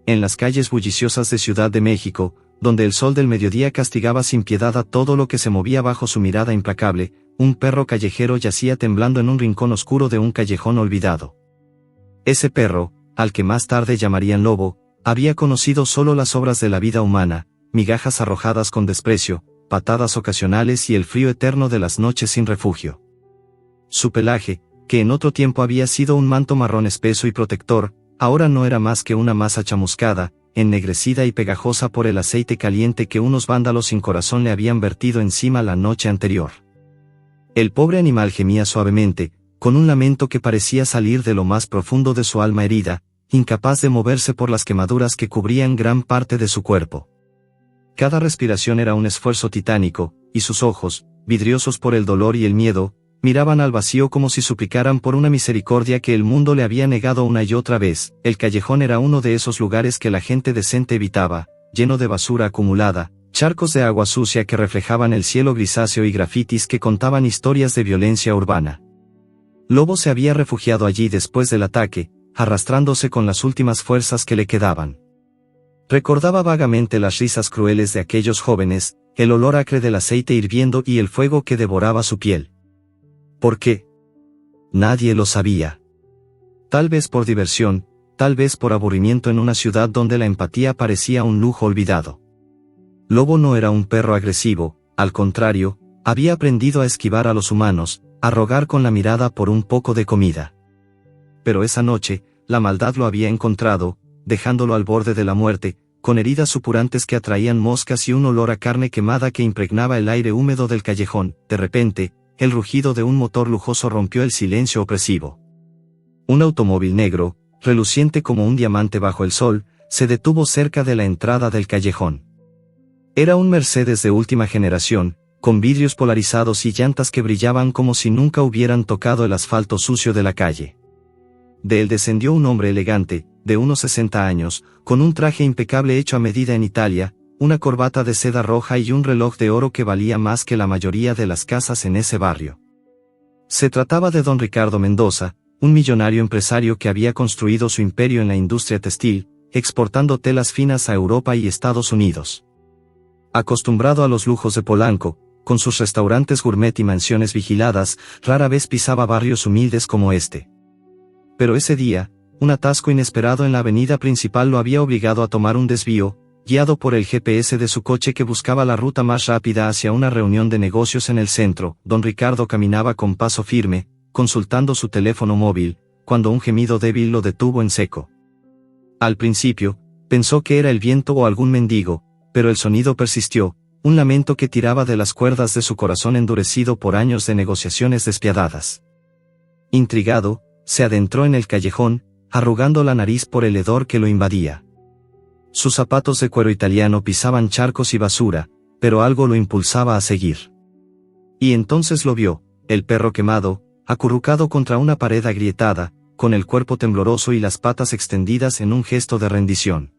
en las calles bulliciosas de Ciudad de México, donde el sol del mediodía castigaba sin piedad a todo lo que se movía bajo su mirada implacable, un perro callejero yacía temblando en un rincón oscuro de un callejón olvidado. Ese perro, al que más tarde llamarían lobo, había conocido solo las obras de la vida humana, migajas arrojadas con desprecio, patadas ocasionales y el frío eterno de las noches sin refugio. Su pelaje, que en otro tiempo había sido un manto marrón espeso y protector, ahora no era más que una masa chamuscada, ennegrecida y pegajosa por el aceite caliente que unos vándalos sin corazón le habían vertido encima la noche anterior. El pobre animal gemía suavemente, con un lamento que parecía salir de lo más profundo de su alma herida, incapaz de moverse por las quemaduras que cubrían gran parte de su cuerpo. Cada respiración era un esfuerzo titánico, y sus ojos, vidriosos por el dolor y el miedo, miraban al vacío como si suplicaran por una misericordia que el mundo le había negado una y otra vez. El callejón era uno de esos lugares que la gente decente evitaba, lleno de basura acumulada, charcos de agua sucia que reflejaban el cielo grisáceo y grafitis que contaban historias de violencia urbana. Lobo se había refugiado allí después del ataque, arrastrándose con las últimas fuerzas que le quedaban. Recordaba vagamente las risas crueles de aquellos jóvenes, el olor acre del aceite hirviendo y el fuego que devoraba su piel. ¿Por qué? Nadie lo sabía. Tal vez por diversión, tal vez por aburrimiento en una ciudad donde la empatía parecía un lujo olvidado. Lobo no era un perro agresivo, al contrario, había aprendido a esquivar a los humanos, a rogar con la mirada por un poco de comida. Pero esa noche, la maldad lo había encontrado, dejándolo al borde de la muerte, con heridas supurantes que atraían moscas y un olor a carne quemada que impregnaba el aire húmedo del callejón. De repente, el rugido de un motor lujoso rompió el silencio opresivo. Un automóvil negro, reluciente como un diamante bajo el sol, se detuvo cerca de la entrada del callejón. Era un Mercedes de última generación, con vidrios polarizados y llantas que brillaban como si nunca hubieran tocado el asfalto sucio de la calle. De él descendió un hombre elegante, de unos 60 años, con un traje impecable hecho a medida en Italia, una corbata de seda roja y un reloj de oro que valía más que la mayoría de las casas en ese barrio. Se trataba de don Ricardo Mendoza, un millonario empresario que había construido su imperio en la industria textil, exportando telas finas a Europa y Estados Unidos. Acostumbrado a los lujos de Polanco, con sus restaurantes gourmet y mansiones vigiladas, rara vez pisaba barrios humildes como este. Pero ese día, un atasco inesperado en la avenida principal lo había obligado a tomar un desvío, guiado por el GPS de su coche que buscaba la ruta más rápida hacia una reunión de negocios en el centro. Don Ricardo caminaba con paso firme, consultando su teléfono móvil, cuando un gemido débil lo detuvo en seco. Al principio, pensó que era el viento o algún mendigo, pero el sonido persistió, un lamento que tiraba de las cuerdas de su corazón endurecido por años de negociaciones despiadadas. Intrigado, se adentró en el callejón, arrugando la nariz por el hedor que lo invadía. Sus zapatos de cuero italiano pisaban charcos y basura, pero algo lo impulsaba a seguir. Y entonces lo vio, el perro quemado, acurrucado contra una pared agrietada, con el cuerpo tembloroso y las patas extendidas en un gesto de rendición.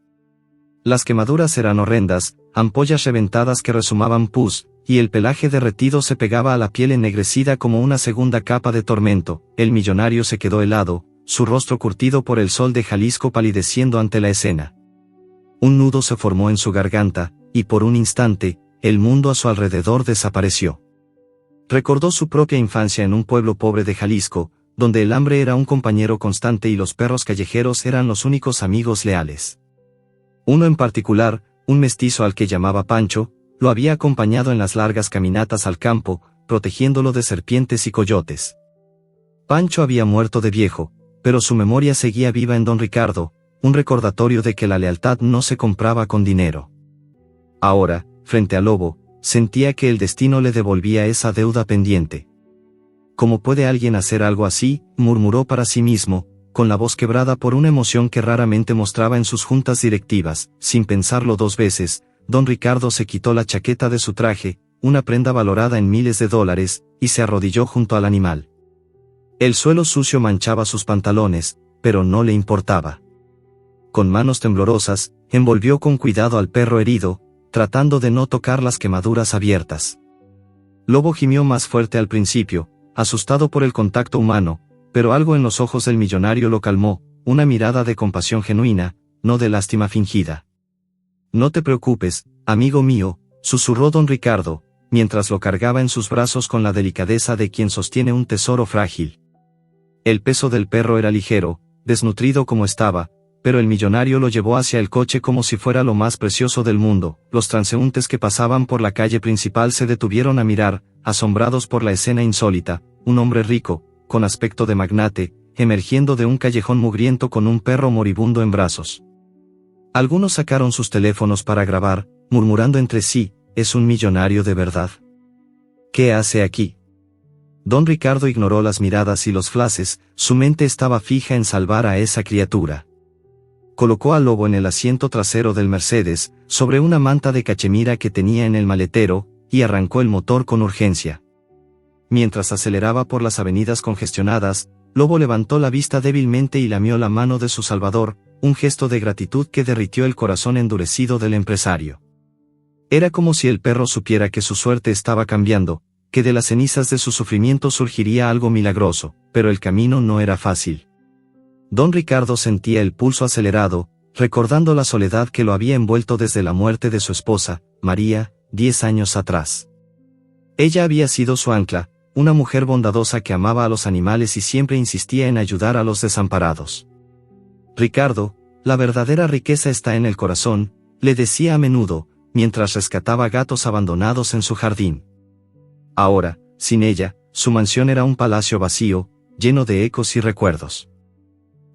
Las quemaduras eran horrendas, ampollas reventadas que resumaban pus, y el pelaje derretido se pegaba a la piel ennegrecida como una segunda capa de tormento. El millonario se quedó helado, su rostro curtido por el sol de Jalisco palideciendo ante la escena. Un nudo se formó en su garganta, y por un instante, el mundo a su alrededor desapareció. Recordó su propia infancia en un pueblo pobre de Jalisco, donde el hambre era un compañero constante y los perros callejeros eran los únicos amigos leales. Uno en particular, un mestizo al que llamaba Pancho, lo había acompañado en las largas caminatas al campo, protegiéndolo de serpientes y coyotes. Pancho había muerto de viejo, pero su memoria seguía viva en don Ricardo, un recordatorio de que la lealtad no se compraba con dinero. Ahora, frente al lobo, sentía que el destino le devolvía esa deuda pendiente. ¿Cómo puede alguien hacer algo así?, murmuró para sí mismo, con la voz quebrada por una emoción que raramente mostraba en sus juntas directivas. Sin pensarlo dos veces, don Ricardo se quitó la chaqueta de su traje, una prenda valorada en miles de dólares, y se arrodilló junto al animal. El suelo sucio manchaba sus pantalones, pero no le importaba. Con manos temblorosas, envolvió con cuidado al perro herido, tratando de no tocar las quemaduras abiertas. Lobo gimió más fuerte al principio, asustado por el contacto humano, pero algo en los ojos del millonario lo calmó, una mirada de compasión genuina, no de lástima fingida. No te preocupes, amigo mío, susurró don Ricardo, mientras lo cargaba en sus brazos con la delicadeza de quien sostiene un tesoro frágil. El peso del perro era ligero, desnutrido como estaba, pero el millonario lo llevó hacia el coche como si fuera lo más precioso del mundo. Los transeúntes que pasaban por la calle principal se detuvieron a mirar, asombrados por la escena insólita, un hombre rico, con aspecto de magnate, emergiendo de un callejón mugriento con un perro moribundo en brazos. Algunos sacaron sus teléfonos para grabar, murmurando entre sí, ¿es un millonario de verdad? ¿Qué hace aquí? Don Ricardo ignoró las miradas y los flashes, su mente estaba fija en salvar a esa criatura. Colocó al lobo en el asiento trasero del Mercedes, sobre una manta de cachemira que tenía en el maletero, y arrancó el motor con urgencia. Mientras aceleraba por las avenidas congestionadas, Lobo levantó la vista débilmente y lamió la mano de su salvador, un gesto de gratitud que derritió el corazón endurecido del empresario. Era como si el perro supiera que su suerte estaba cambiando, que de las cenizas de su sufrimiento surgiría algo milagroso, pero el camino no era fácil. Don Ricardo sentía el pulso acelerado, recordando la soledad que lo había envuelto desde la muerte de su esposa, María, 10 años atrás. Ella había sido su ancla, una mujer bondadosa que amaba a los animales y siempre insistía en ayudar a los desamparados. Ricardo, la verdadera riqueza está en el corazón, le decía a menudo, mientras rescataba gatos abandonados en su jardín. Ahora, sin ella, su mansión era un palacio vacío, lleno de ecos y recuerdos.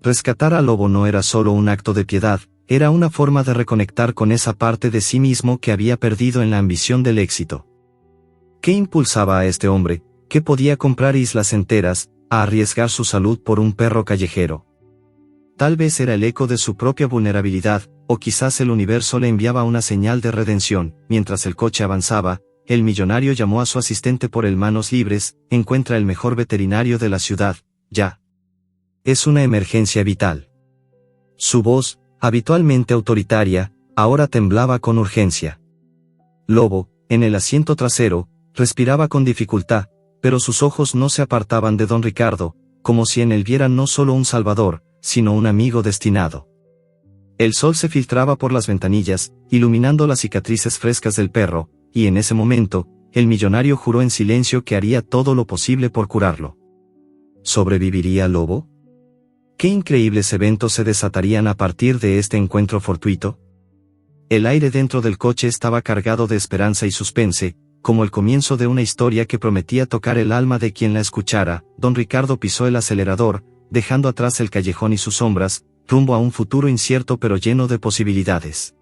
Rescatar al lobo no era solo un acto de piedad, era una forma de reconectar con esa parte de sí mismo que había perdido en la ambición del éxito. ¿Qué impulsaba a este hombre, que podía comprar islas enteras, a arriesgar su salud por un perro callejero? Tal vez era el eco de su propia vulnerabilidad, o quizás el universo le enviaba una señal de redención. Mientras el coche avanzaba, el millonario llamó a su asistente por el manos libres, encuentra el mejor veterinario de la ciudad, ya. Es una emergencia vital. Su voz, habitualmente autoritaria, ahora temblaba con urgencia. Lobo, en el asiento trasero, respiraba con dificultad, pero sus ojos no se apartaban de don Ricardo, como si en él vieran no solo un salvador, sino un amigo destinado. El sol se filtraba por las ventanillas, iluminando las cicatrices frescas del perro, y en ese momento, el millonario juró en silencio que haría todo lo posible por curarlo. ¿Sobreviviría Lobo? ¿Qué increíbles eventos se desatarían a partir de este encuentro fortuito? El aire dentro del coche estaba cargado de esperanza y suspense, como el comienzo de una historia que prometía tocar el alma de quien la escuchara. Don Ricardo pisó el acelerador, dejando atrás el callejón y sus sombras, rumbo a un futuro incierto pero lleno de posibilidades.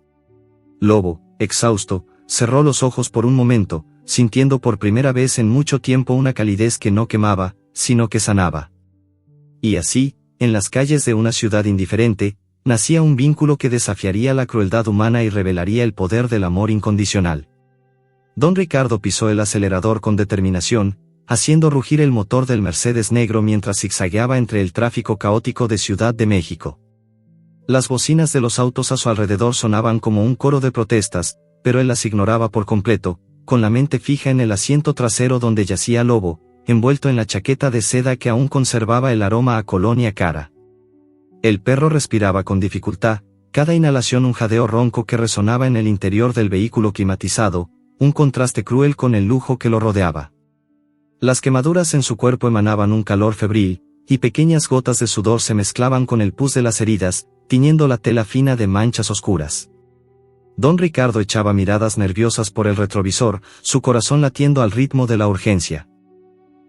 Lobo, exhausto, cerró los ojos por un momento, sintiendo por primera vez en mucho tiempo una calidez que no quemaba, sino que sanaba. Y así, en las calles de una ciudad indiferente, nacía un vínculo que desafiaría la crueldad humana y revelaría el poder del amor incondicional. Don Ricardo pisó el acelerador con determinación, haciendo rugir el motor del Mercedes negro mientras zigzagueaba entre el tráfico caótico de Ciudad de México. Las bocinas de los autos a su alrededor sonaban como un coro de protestas, pero él las ignoraba por completo, con la mente fija en el asiento trasero donde yacía Lobo, envuelto en la chaqueta de seda que aún conservaba el aroma a colonia cara. El perro respiraba con dificultad, cada inhalación un jadeo ronco que resonaba en el interior del vehículo climatizado, un contraste cruel con el lujo que lo rodeaba. Las quemaduras en su cuerpo emanaban un calor febril, y pequeñas gotas de sudor se mezclaban con el pus de las heridas, tiñendo la tela fina de manchas oscuras. Don Ricardo echaba miradas nerviosas por el retrovisor, su corazón latiendo al ritmo de la urgencia.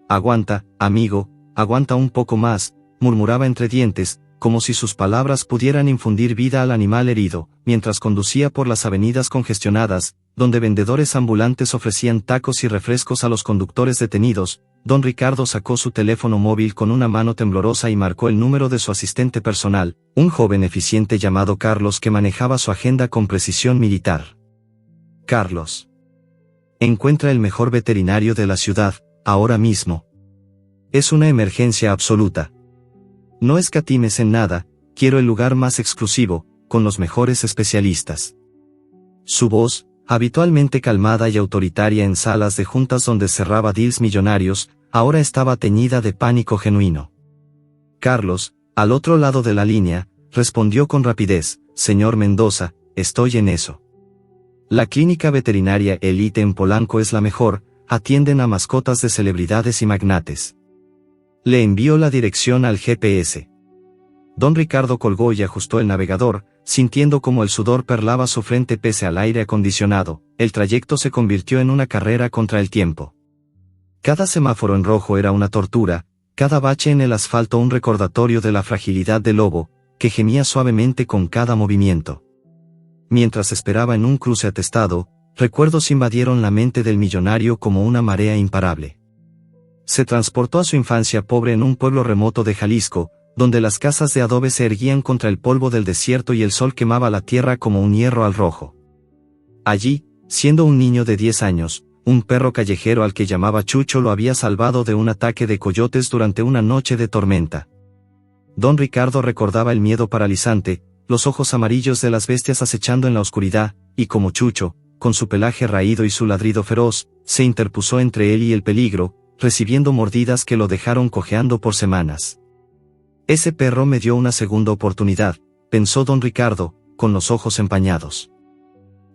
«Aguanta, amigo, aguanta un poco más», murmuraba entre dientes, como si sus palabras pudieran infundir vida al animal herido, mientras conducía por las avenidas congestionadas, donde vendedores ambulantes ofrecían tacos y refrescos a los conductores detenidos. Don Ricardo sacó su teléfono móvil con una mano temblorosa y marcó el número de su asistente personal, un joven eficiente llamado Carlos que manejaba su agenda con precisión militar. «Carlos. Encuentra el mejor veterinario de la ciudad, ahora mismo. Es una emergencia absoluta. No escatimes en nada, quiero el lugar más exclusivo, con los mejores especialistas». Su voz, habitualmente calmada y autoritaria en salas de juntas donde cerraba deals millonarios, ahora estaba teñida de pánico genuino. Carlos, al otro lado de la línea, respondió con rapidez: señor Mendoza, estoy en eso. La clínica veterinaria Elite en Polanco es la mejor, atienden a mascotas de celebridades y magnates. Le envió la dirección al GPS. Don Ricardo colgó y ajustó el navegador, sintiendo como el sudor perlaba su frente pese al aire acondicionado. El trayecto se convirtió en una carrera contra el tiempo. Cada semáforo en rojo era una tortura, cada bache en el asfalto un recordatorio de la fragilidad del lobo, que gemía suavemente con cada movimiento. Mientras esperaba en un cruce atestado, recuerdos invadieron la mente del millonario como una marea imparable. Se transportó a su infancia pobre en un pueblo remoto de Jalisco, donde las casas de adobe se erguían contra el polvo del desierto y el sol quemaba la tierra como un hierro al rojo. Allí, siendo un niño de 10 años, un perro callejero al que llamaba Chucho lo había salvado de un ataque de coyotes durante una noche de tormenta. Don Ricardo recordaba el miedo paralizante, los ojos amarillos de las bestias acechando en la oscuridad, y como Chucho, con su pelaje raído y su ladrido feroz, se interpuso entre él y el peligro, recibiendo mordidas que lo dejaron cojeando por semanas. Ese perro me dio una segunda oportunidad, pensó don Ricardo, con los ojos empañados.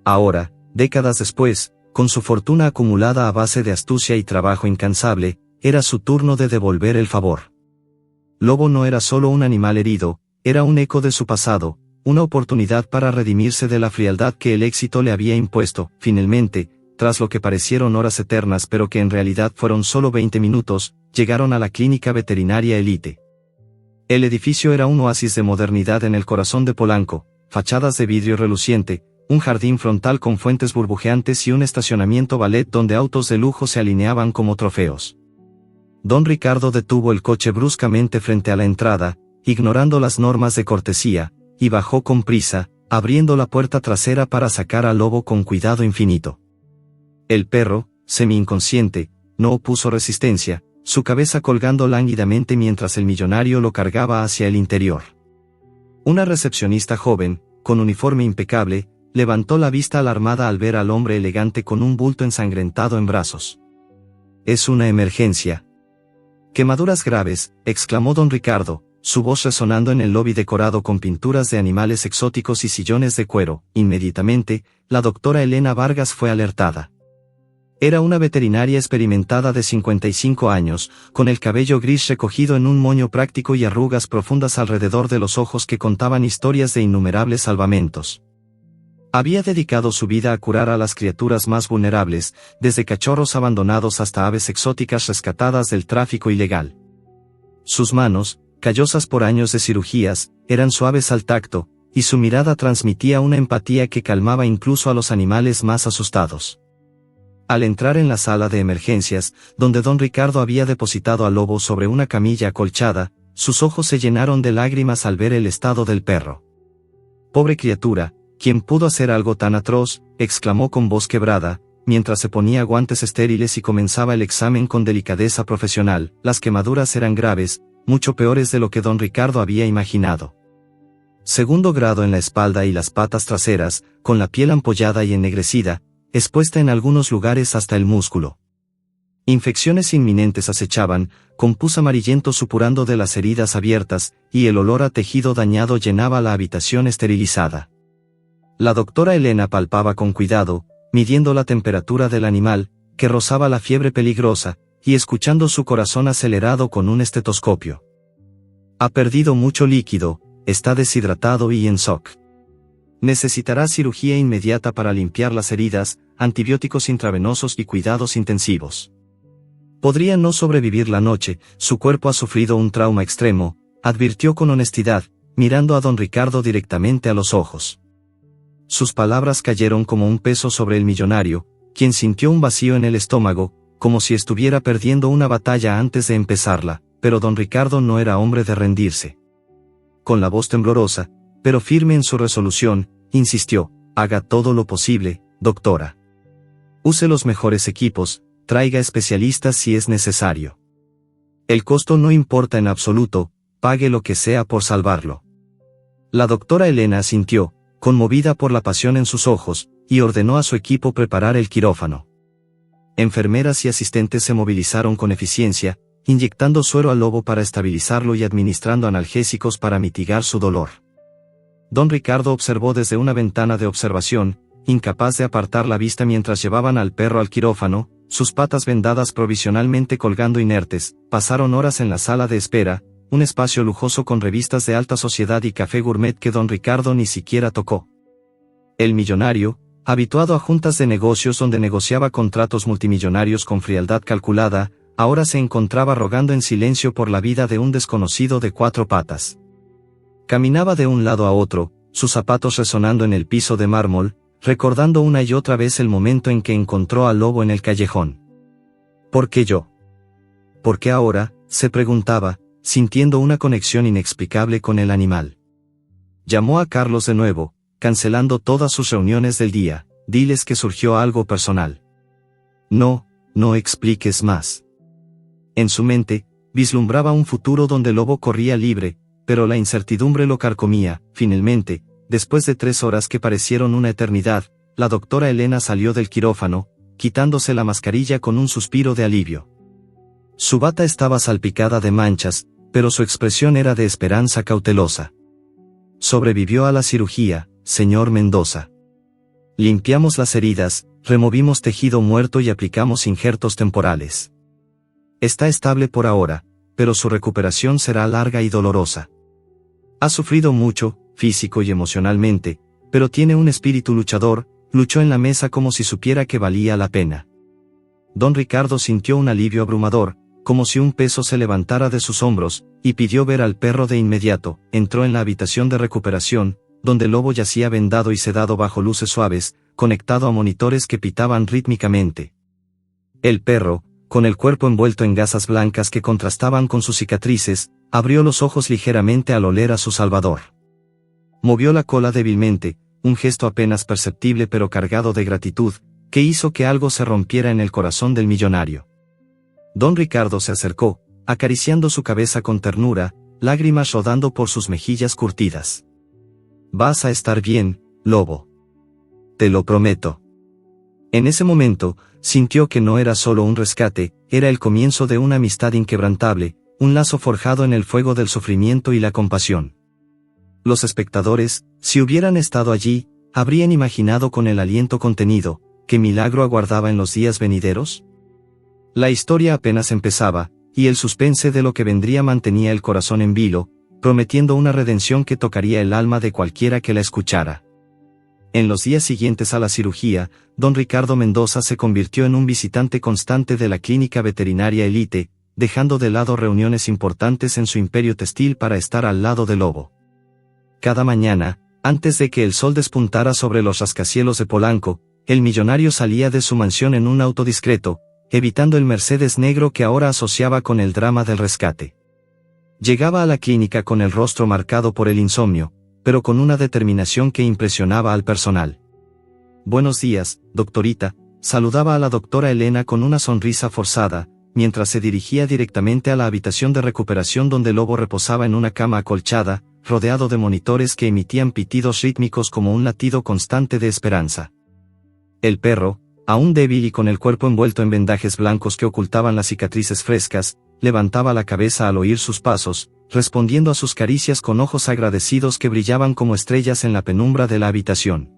Ahora, décadas después, con su fortuna acumulada a base de astucia y trabajo incansable, era su turno de devolver el favor. Lobo no era solo un animal herido, era un eco de su pasado, una oportunidad para redimirse de la frialdad que el éxito le había impuesto. Finalmente, tras lo que parecieron horas eternas pero que en realidad fueron solo 20 minutos, llegaron a la clínica veterinaria Elite. El edificio era un oasis de modernidad en el corazón de Polanco, fachadas de vidrio reluciente, un jardín frontal con fuentes burbujeantes y un estacionamiento ballet donde autos de lujo se alineaban como trofeos. Don Ricardo detuvo el coche bruscamente frente a la entrada, ignorando las normas de cortesía, y bajó con prisa, abriendo la puerta trasera para sacar al lobo con cuidado infinito. El perro, semi-inconsciente, no opuso resistencia, su cabeza colgando lánguidamente mientras el millonario lo cargaba hacia el interior. Una recepcionista joven, con uniforme impecable, levantó la vista alarmada al ver al hombre elegante con un bulto ensangrentado en brazos. «Es una emergencia». «Quemaduras graves», exclamó don Ricardo, su voz resonando en el lobby decorado con pinturas de animales exóticos y sillones de cuero. Inmediatamente, la doctora Elena Vargas fue alertada. Era una veterinaria experimentada de 55 años, con el cabello gris recogido en un moño práctico y arrugas profundas alrededor de los ojos que contaban historias de innumerables salvamentos. Había dedicado su vida a curar a las criaturas más vulnerables, desde cachorros abandonados hasta aves exóticas rescatadas del tráfico ilegal. Sus manos, callosas por años de cirugías, eran suaves al tacto, y su mirada transmitía una empatía que calmaba incluso a los animales más asustados. Al entrar en la sala de emergencias, donde don Ricardo había depositado al lobo sobre una camilla acolchada, sus ojos se llenaron de lágrimas al ver el estado del perro. «Pobre criatura, ¿quién pudo hacer algo tan atroz?», exclamó con voz quebrada, mientras se ponía guantes estériles y comenzaba el examen con delicadeza profesional. Las quemaduras eran graves, mucho peores de lo que don Ricardo había imaginado. Segundo grado en la espalda y las patas traseras, con la piel ampollada y ennegrecida, expuesta en algunos lugares hasta el músculo. Infecciones inminentes acechaban, con pus amarillento supurando de las heridas abiertas, y el olor a tejido dañado llenaba la habitación esterilizada. La doctora Elena palpaba con cuidado, midiendo la temperatura del animal, que rozaba la fiebre peligrosa, y escuchando su corazón acelerado con un estetoscopio. «Ha perdido mucho líquido, está deshidratado y en shock. Necesitará cirugía inmediata para limpiar las heridas, antibióticos intravenosos y cuidados intensivos. Podría no sobrevivir la noche, su cuerpo ha sufrido un trauma extremo», advirtió con honestidad, mirando a don Ricardo directamente a los ojos. Sus palabras cayeron como un peso sobre el millonario, quien sintió un vacío en el estómago, como si estuviera perdiendo una batalla antes de empezarla, pero don Ricardo no era hombre de rendirse. Con la voz temblorosa, pero firme en su resolución, insistió: «Haga todo lo posible, doctora. Use los mejores equipos, traiga especialistas si es necesario. El costo no importa en absoluto, pague lo que sea por salvarlo». La doctora Elena asintió, conmovida por la pasión en sus ojos, y ordenó a su equipo preparar el quirófano. Enfermeras y asistentes se movilizaron con eficiencia, inyectando suero al lobo para estabilizarlo y administrando analgésicos para mitigar su dolor. Don Ricardo observó desde una ventana de observación, incapaz de apartar la vista mientras llevaban al perro al quirófano, sus patas vendadas provisionalmente colgando inertes. Pasaron horas en la sala de espera, un espacio lujoso con revistas de alta sociedad y café gourmet que don Ricardo ni siquiera tocó. El millonario, habituado a juntas de negocios donde negociaba contratos multimillonarios con frialdad calculada, ahora se encontraba rogando en silencio por la vida de un desconocido de 4 patas. Caminaba de un lado a otro, sus zapatos resonando en el piso de mármol, recordando una y otra vez el momento en que encontró al lobo en el callejón. ¿Por qué yo? ¿Por qué ahora?, se preguntaba, sintiendo una conexión inexplicable con el animal. Llamó a Carlos de nuevo, cancelando todas sus reuniones del día. Diles que surgió algo personal. No expliques más. En su mente, vislumbraba un futuro donde Lobo corría libre, pero la incertidumbre lo carcomía. Finalmente, después de 3 horas que parecieron una eternidad, la doctora Elena salió del quirófano, quitándose la mascarilla con un suspiro de alivio. Su bata estaba salpicada de manchas, pero su expresión era de esperanza cautelosa. Sobrevivió a la cirugía, señor Mendoza. Limpiamos las heridas, removimos tejido muerto y aplicamos injertos temporales. Está estable por ahora, pero su recuperación será larga y dolorosa. Ha sufrido mucho, físico y emocionalmente, pero tiene un espíritu luchador. Luchó en la mesa como si supiera que valía la pena. Don Ricardo sintió un alivio abrumador, como si un peso se levantara de sus hombros, y pidió ver al perro de inmediato. Entró en la habitación de recuperación, donde Lobo yacía vendado y sedado bajo luces suaves, conectado a monitores que pitaban rítmicamente. El perro, con el cuerpo envuelto en gasas blancas que contrastaban con sus cicatrices, abrió los ojos ligeramente al oler a su salvador. Movió la cola débilmente, un gesto apenas perceptible pero cargado de gratitud, que hizo que algo se rompiera en el corazón del millonario. Don Ricardo se acercó, acariciando su cabeza con ternura, lágrimas rodando por sus mejillas curtidas. Vas a estar bien, Lobo. Te lo prometo. En ese momento, sintió que no era solo un rescate, era el comienzo de una amistad inquebrantable, un lazo forjado en el fuego del sufrimiento y la compasión. Los espectadores, si hubieran estado allí, habrían imaginado con el aliento contenido, ¿qué milagro aguardaba en los días venideros? La historia apenas empezaba, y el suspense de lo que vendría mantenía el corazón en vilo, prometiendo una redención que tocaría el alma de cualquiera que la escuchara. En los días siguientes a la cirugía, don Ricardo Mendoza se convirtió en un visitante constante de la clínica veterinaria Elite, dejando de lado reuniones importantes en su imperio textil para estar al lado de Lobo. Cada mañana, antes de que el sol despuntara sobre los rascacielos de Polanco, el millonario salía de su mansión en un auto discreto, evitando el Mercedes negro que ahora asociaba con el drama del rescate. Llegaba a la clínica con el rostro marcado por el insomnio, pero con una determinación que impresionaba al personal. Buenos días, doctorita, saludaba a la doctora Elena con una sonrisa forzada, mientras se dirigía directamente a la habitación de recuperación donde Lobo reposaba en una cama acolchada, rodeado de monitores que emitían pitidos rítmicos como un latido constante de esperanza. El perro, aún débil y con el cuerpo envuelto en vendajes blancos que ocultaban las cicatrices frescas, levantaba la cabeza al oír sus pasos, respondiendo a sus caricias con ojos agradecidos que brillaban como estrellas en la penumbra de la habitación.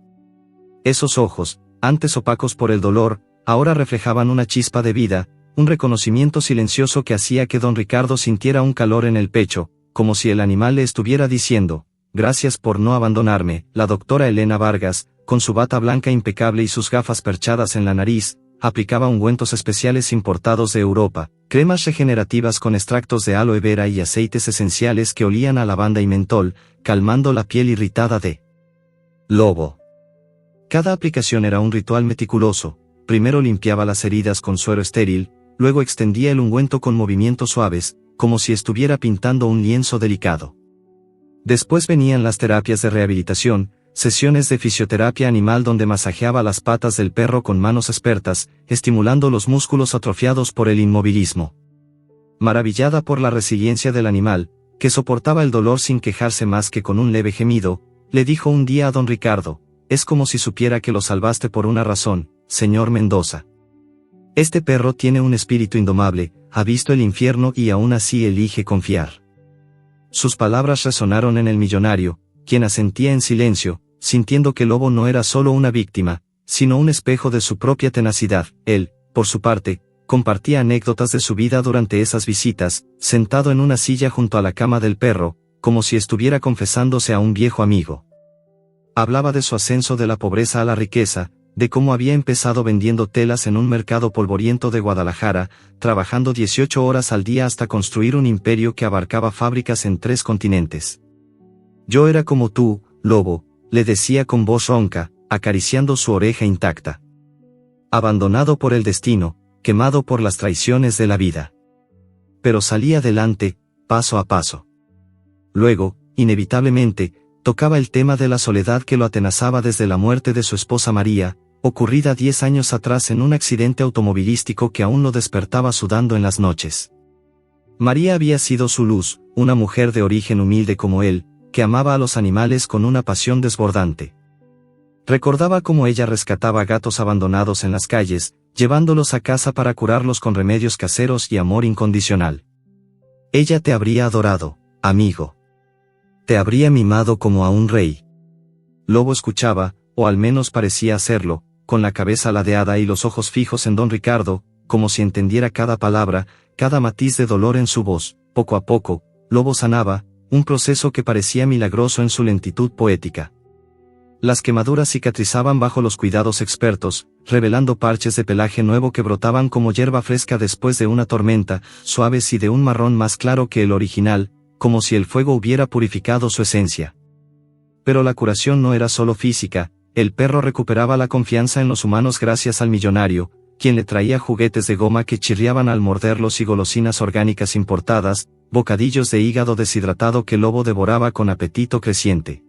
Esos ojos, antes opacos por el dolor, ahora reflejaban una chispa de vida, un reconocimiento silencioso que hacía que don Ricardo sintiera un calor en el pecho, como si el animal le estuviera diciendo, gracias por no abandonarme. La doctora Elena Vargas, con su bata blanca impecable y sus gafas perchadas en la nariz, aplicaba ungüentos especiales importados de Europa, cremas regenerativas con extractos de aloe vera y aceites esenciales que olían a lavanda y mentol, calmando la piel irritada de Lobo. Cada aplicación era un ritual meticuloso. Primero limpiaba las heridas con suero estéril, luego extendía el ungüento con movimientos suaves, como si estuviera pintando un lienzo delicado. Después venían las terapias de rehabilitación, sesiones de fisioterapia animal donde masajeaba las patas del perro con manos expertas, estimulando los músculos atrofiados por el inmovilismo. Maravillada por la resiliencia del animal, que soportaba el dolor sin quejarse más que con un leve gemido, le dijo un día a don Ricardo, es como si supiera que lo salvaste por una razón, señor Mendoza. Este perro tiene un espíritu indomable, ha visto el infierno y aún así elige confiar. Sus palabras resonaron en el millonario, quien asentía en silencio, sintiendo que Lobo no era solo una víctima, sino un espejo de su propia tenacidad. Él, por su parte, compartía anécdotas de su vida durante esas visitas, sentado en una silla junto a la cama del perro, como si estuviera confesándose a un viejo amigo. Hablaba de su ascenso de la pobreza a la riqueza, de cómo había empezado vendiendo telas en un mercado polvoriento de Guadalajara, trabajando 18 horas al día hasta construir un imperio que abarcaba fábricas en 3 continentes. Yo era como tú, Lobo, le decía con voz ronca, acariciando su oreja intacta. Abandonado por el destino, quemado por las traiciones de la vida. Pero salí adelante, paso a paso. Luego, inevitablemente, tocaba el tema de la soledad que lo atenazaba desde la muerte de su esposa María, ocurrida 10 años atrás en un accidente automovilístico que aún lo despertaba sudando en las noches. María había sido su luz, una mujer de origen humilde como él, que amaba a los animales con una pasión desbordante. Recordaba cómo ella rescataba gatos abandonados en las calles, llevándolos a casa para curarlos con remedios caseros y amor incondicional. Ella te habría adorado, amigo. Te habría mimado como a un rey. Lobo escuchaba, o al menos parecía hacerlo, con la cabeza ladeada y los ojos fijos en don Ricardo, como si entendiera cada palabra, cada matiz de dolor en su voz. Poco a poco, Lobo sanaba, un proceso que parecía milagroso en su lentitud poética. Las quemaduras cicatrizaban bajo los cuidados expertos, revelando parches de pelaje nuevo que brotaban como hierba fresca después de una tormenta, suaves y de un marrón más claro que el original, como si el fuego hubiera purificado su esencia. Pero la curación no era solo física, el perro recuperaba la confianza en los humanos gracias al millonario, quien le traía juguetes de goma que chirriaban al morderlos y golosinas orgánicas importadas, bocadillos de hígado deshidratado que Lobo devoraba con apetito creciente.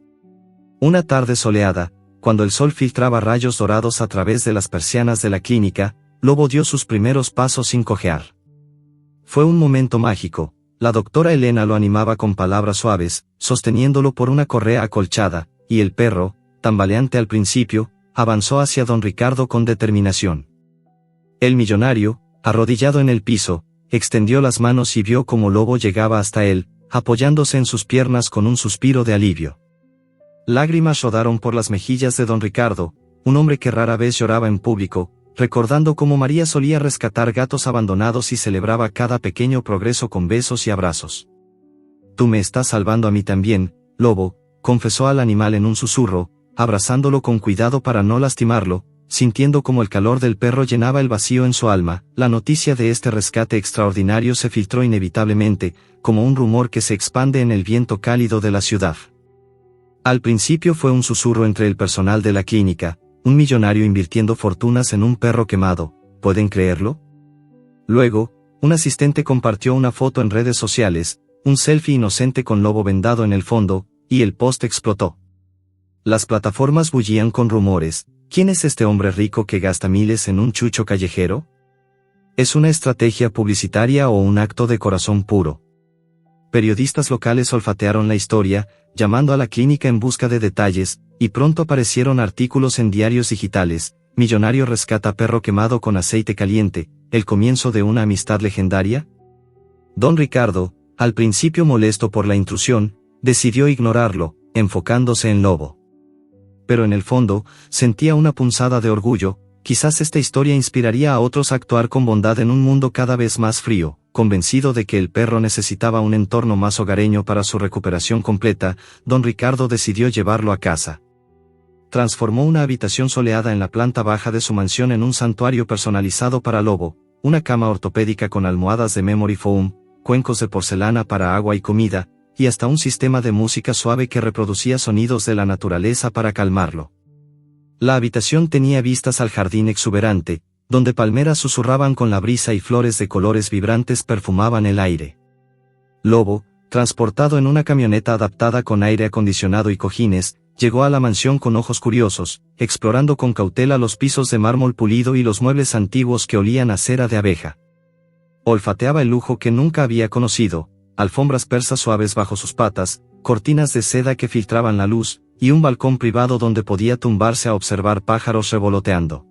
Una tarde soleada, cuando el sol filtraba rayos dorados a través de las persianas de la clínica, Lobo dio sus primeros pasos sin cojear. Fue un momento mágico. La doctora Elena lo animaba con palabras suaves, sosteniéndolo por una correa acolchada, y el perro, tambaleante al principio, avanzó hacia don Ricardo con determinación. El millonario, arrodillado en el piso, extendió las manos y vio cómo Lobo llegaba hasta él, apoyándose en sus piernas con un suspiro de alivio. Lágrimas rodaron por las mejillas de don Ricardo, un hombre que rara vez lloraba en público, recordando cómo María solía rescatar gatos abandonados y celebraba cada pequeño progreso con besos y abrazos. Tú me estás salvando a mí también, Lobo, confesó al animal en un susurro, abrazándolo con cuidado para no lastimarlo, sintiendo como el calor del perro llenaba el vacío en su alma. La noticia de este rescate extraordinario se filtró inevitablemente, como un rumor que se expande en el viento cálido de la ciudad. Al principio fue un susurro entre el personal de la clínica, un millonario invirtiendo fortunas en un perro quemado, ¿pueden creerlo? Luego, un asistente compartió una foto en redes sociales, un selfie inocente con Lobo vendado en el fondo, y el post explotó. Las plataformas bullían con rumores. ¿Quién es este hombre rico que gasta miles en un chucho callejero? ¿Es una estrategia publicitaria o un acto de corazón puro? Periodistas locales olfatearon la historia, llamando a la clínica en busca de detalles, y pronto aparecieron artículos en diarios digitales. Millonario rescata perro quemado con aceite caliente, ¿el comienzo de una amistad legendaria? Don Ricardo, al principio molesto por la intrusión, decidió ignorarlo, enfocándose en Lobo. Pero en el fondo, sentía una punzada de orgullo. Quizás esta historia inspiraría a otros a actuar con bondad en un mundo cada vez más frío. Convencido de que el perro necesitaba un entorno más hogareño para su recuperación completa, don Ricardo decidió llevarlo a casa. Transformó una habitación soleada en la planta baja de su mansión en un santuario personalizado para Lobo, una cama ortopédica con almohadas de memory foam, cuencos de porcelana para agua y comida, y hasta un sistema de música suave que reproducía sonidos de la naturaleza para calmarlo. La habitación tenía vistas al jardín exuberante, donde palmeras susurraban con la brisa y flores de colores vibrantes perfumaban el aire. Lobo, transportado en una camioneta adaptada con aire acondicionado y cojines, llegó a la mansión con ojos curiosos, explorando con cautela los pisos de mármol pulido y los muebles antiguos que olían a cera de abeja. Olfateaba el lujo que nunca había conocido, alfombras persas suaves bajo sus patas, cortinas de seda que filtraban la luz, y un balcón privado donde podía tumbarse a observar pájaros revoloteando.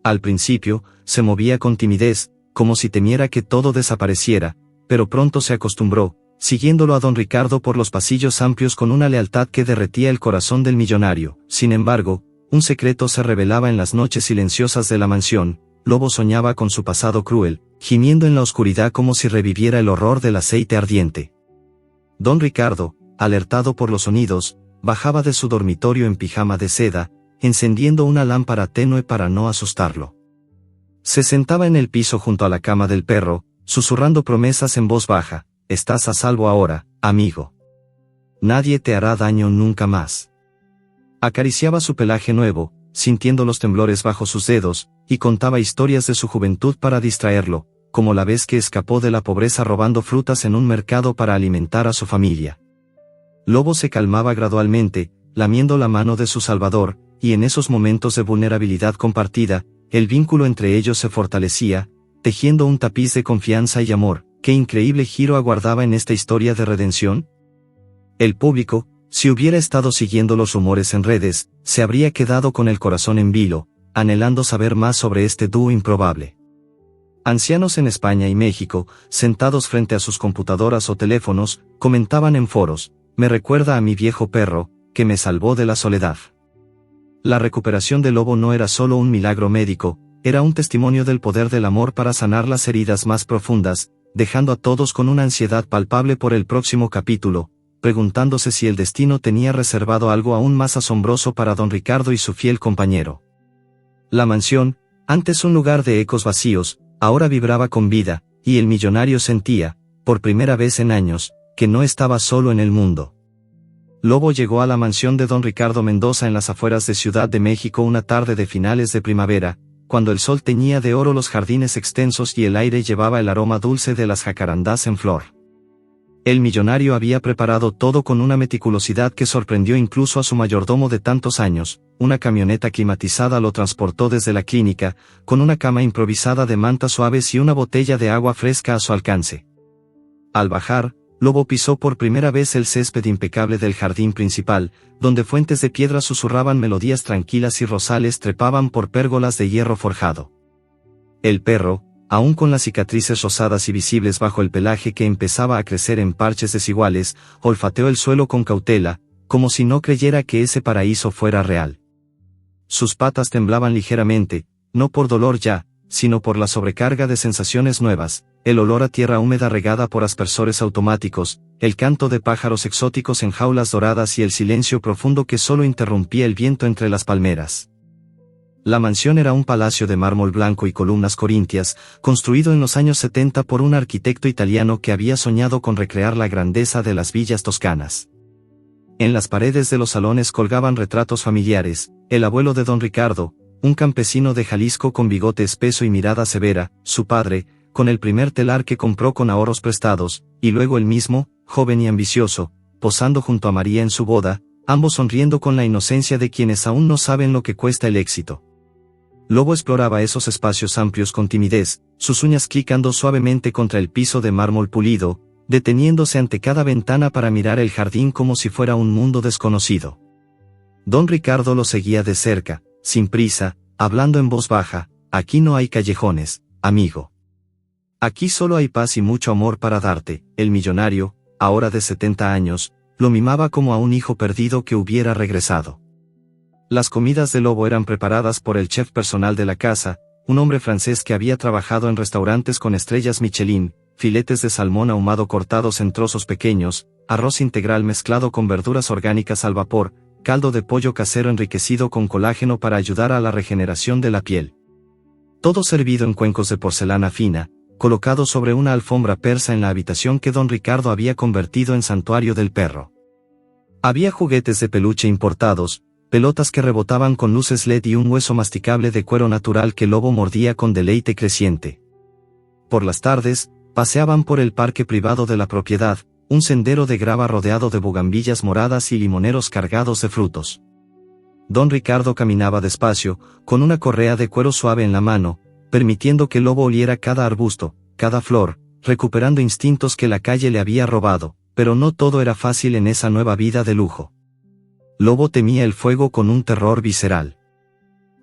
Al principio, se movía con timidez, como si temiera que todo desapareciera, pero pronto se acostumbró, siguiéndolo a don Ricardo por los pasillos amplios con una lealtad que derretía el corazón del millonario. Sin embargo, un secreto se revelaba en las noches silenciosas de la mansión. Lobo soñaba con su pasado cruel, gimiendo en la oscuridad como si reviviera el horror del aceite ardiente. Don Ricardo, alertado por los sonidos, bajaba de su dormitorio en pijama de seda, encendiendo una lámpara tenue para no asustarlo. Se sentaba en el piso junto a la cama del perro, susurrando promesas en voz baja: «Estás a salvo ahora, amigo. Nadie te hará daño nunca más». Acariciaba su pelaje nuevo, sintiendo los temblores bajo sus dedos, y contaba historias de su juventud para distraerlo, como la vez que escapó de la pobreza robando frutas en un mercado para alimentar a su familia. Lobo se calmaba gradualmente, lamiendo la mano de su salvador, y en esos momentos de vulnerabilidad compartida, el vínculo entre ellos se fortalecía, tejiendo un tapiz de confianza y amor. ¿Qué increíble giro aguardaba en esta historia de redención? El público, si hubiera estado siguiendo los rumores en redes, se habría quedado con el corazón en vilo, anhelando saber más sobre este dúo improbable. Ancianos en España y México, sentados frente a sus computadoras o teléfonos, comentaban en foros: «Me recuerda a mi viejo perro, que me salvó de la soledad». La recuperación de Lobo no era solo un milagro médico, era un testimonio del poder del amor para sanar las heridas más profundas, dejando a todos con una ansiedad palpable por el próximo capítulo, preguntándose si el destino tenía reservado algo aún más asombroso para don Ricardo y su fiel compañero. La mansión, antes un lugar de ecos vacíos, ahora vibraba con vida, y el millonario sentía, por primera vez en años, que no estaba solo en el mundo. Lobo llegó a la mansión de don Ricardo Mendoza en las afueras de Ciudad de México una tarde de finales de primavera, cuando el sol teñía de oro los jardines extensos y el aire llevaba el aroma dulce de las jacarandás en flor. El millonario había preparado todo con una meticulosidad que sorprendió incluso a su mayordomo de tantos años. Una camioneta climatizada lo transportó desde la clínica, con una cama improvisada de mantas suaves y una botella de agua fresca a su alcance. Al bajar, Lobo pisó por primera vez el césped impecable del jardín principal, donde fuentes de piedra susurraban melodías tranquilas y rosales trepaban por pérgolas de hierro forjado. El perro, aún con las cicatrices rosadas y visibles bajo el pelaje que empezaba a crecer en parches desiguales, olfateó el suelo con cautela, como si no creyera que ese paraíso fuera real. Sus patas temblaban ligeramente, no por dolor ya, sino por la sobrecarga de sensaciones nuevas, el olor a tierra húmeda regada por aspersores automáticos, el canto de pájaros exóticos en jaulas doradas y el silencio profundo que solo interrumpía el viento entre las palmeras. La mansión era un palacio de mármol blanco y columnas corintias, construido en los años 70 por un arquitecto italiano que había soñado con recrear la grandeza de las villas toscanas. En las paredes de los salones colgaban retratos familiares: el abuelo de don Ricardo, un campesino de Jalisco con bigote espeso y mirada severa; su padre, con el primer telar que compró con ahorros prestados, y luego él mismo, joven y ambicioso, posando junto a María en su boda, ambos sonriendo con la inocencia de quienes aún no saben lo que cuesta el éxito. Lobo exploraba esos espacios amplios con timidez, sus uñas clicando suavemente contra el piso de mármol pulido, deteniéndose ante cada ventana para mirar el jardín como si fuera un mundo desconocido. Don Ricardo lo seguía de cerca, sin prisa, hablando en voz baja: «Aquí no hay callejones, amigo. Aquí solo hay paz y mucho amor para darte». El millonario, ahora de 70 años, lo mimaba como a un hijo perdido que hubiera regresado. Las comidas de Lobo eran preparadas por el chef personal de la casa, un hombre francés que había trabajado en restaurantes con estrellas Michelin: filetes de salmón ahumado cortados en trozos pequeños, arroz integral mezclado con verduras orgánicas al vapor, caldo de pollo casero enriquecido con colágeno para ayudar a la regeneración de la piel. Todo servido en cuencos de porcelana fina, colocado sobre una alfombra persa en la habitación que don Ricardo había convertido en santuario del perro. Había juguetes de peluche importados, pelotas que rebotaban con luces LED y un hueso masticable de cuero natural que Lobo mordía con deleite creciente. Por las tardes, paseaban por el parque privado de la propiedad, un sendero de grava rodeado de bugambillas moradas y limoneros cargados de frutos. Don Ricardo caminaba despacio, con una correa de cuero suave en la mano, permitiendo que Lobo oliera cada arbusto, cada flor, recuperando instintos que la calle le había robado, pero no todo era fácil en esa nueva vida de lujo. Lobo temía el fuego con un terror visceral.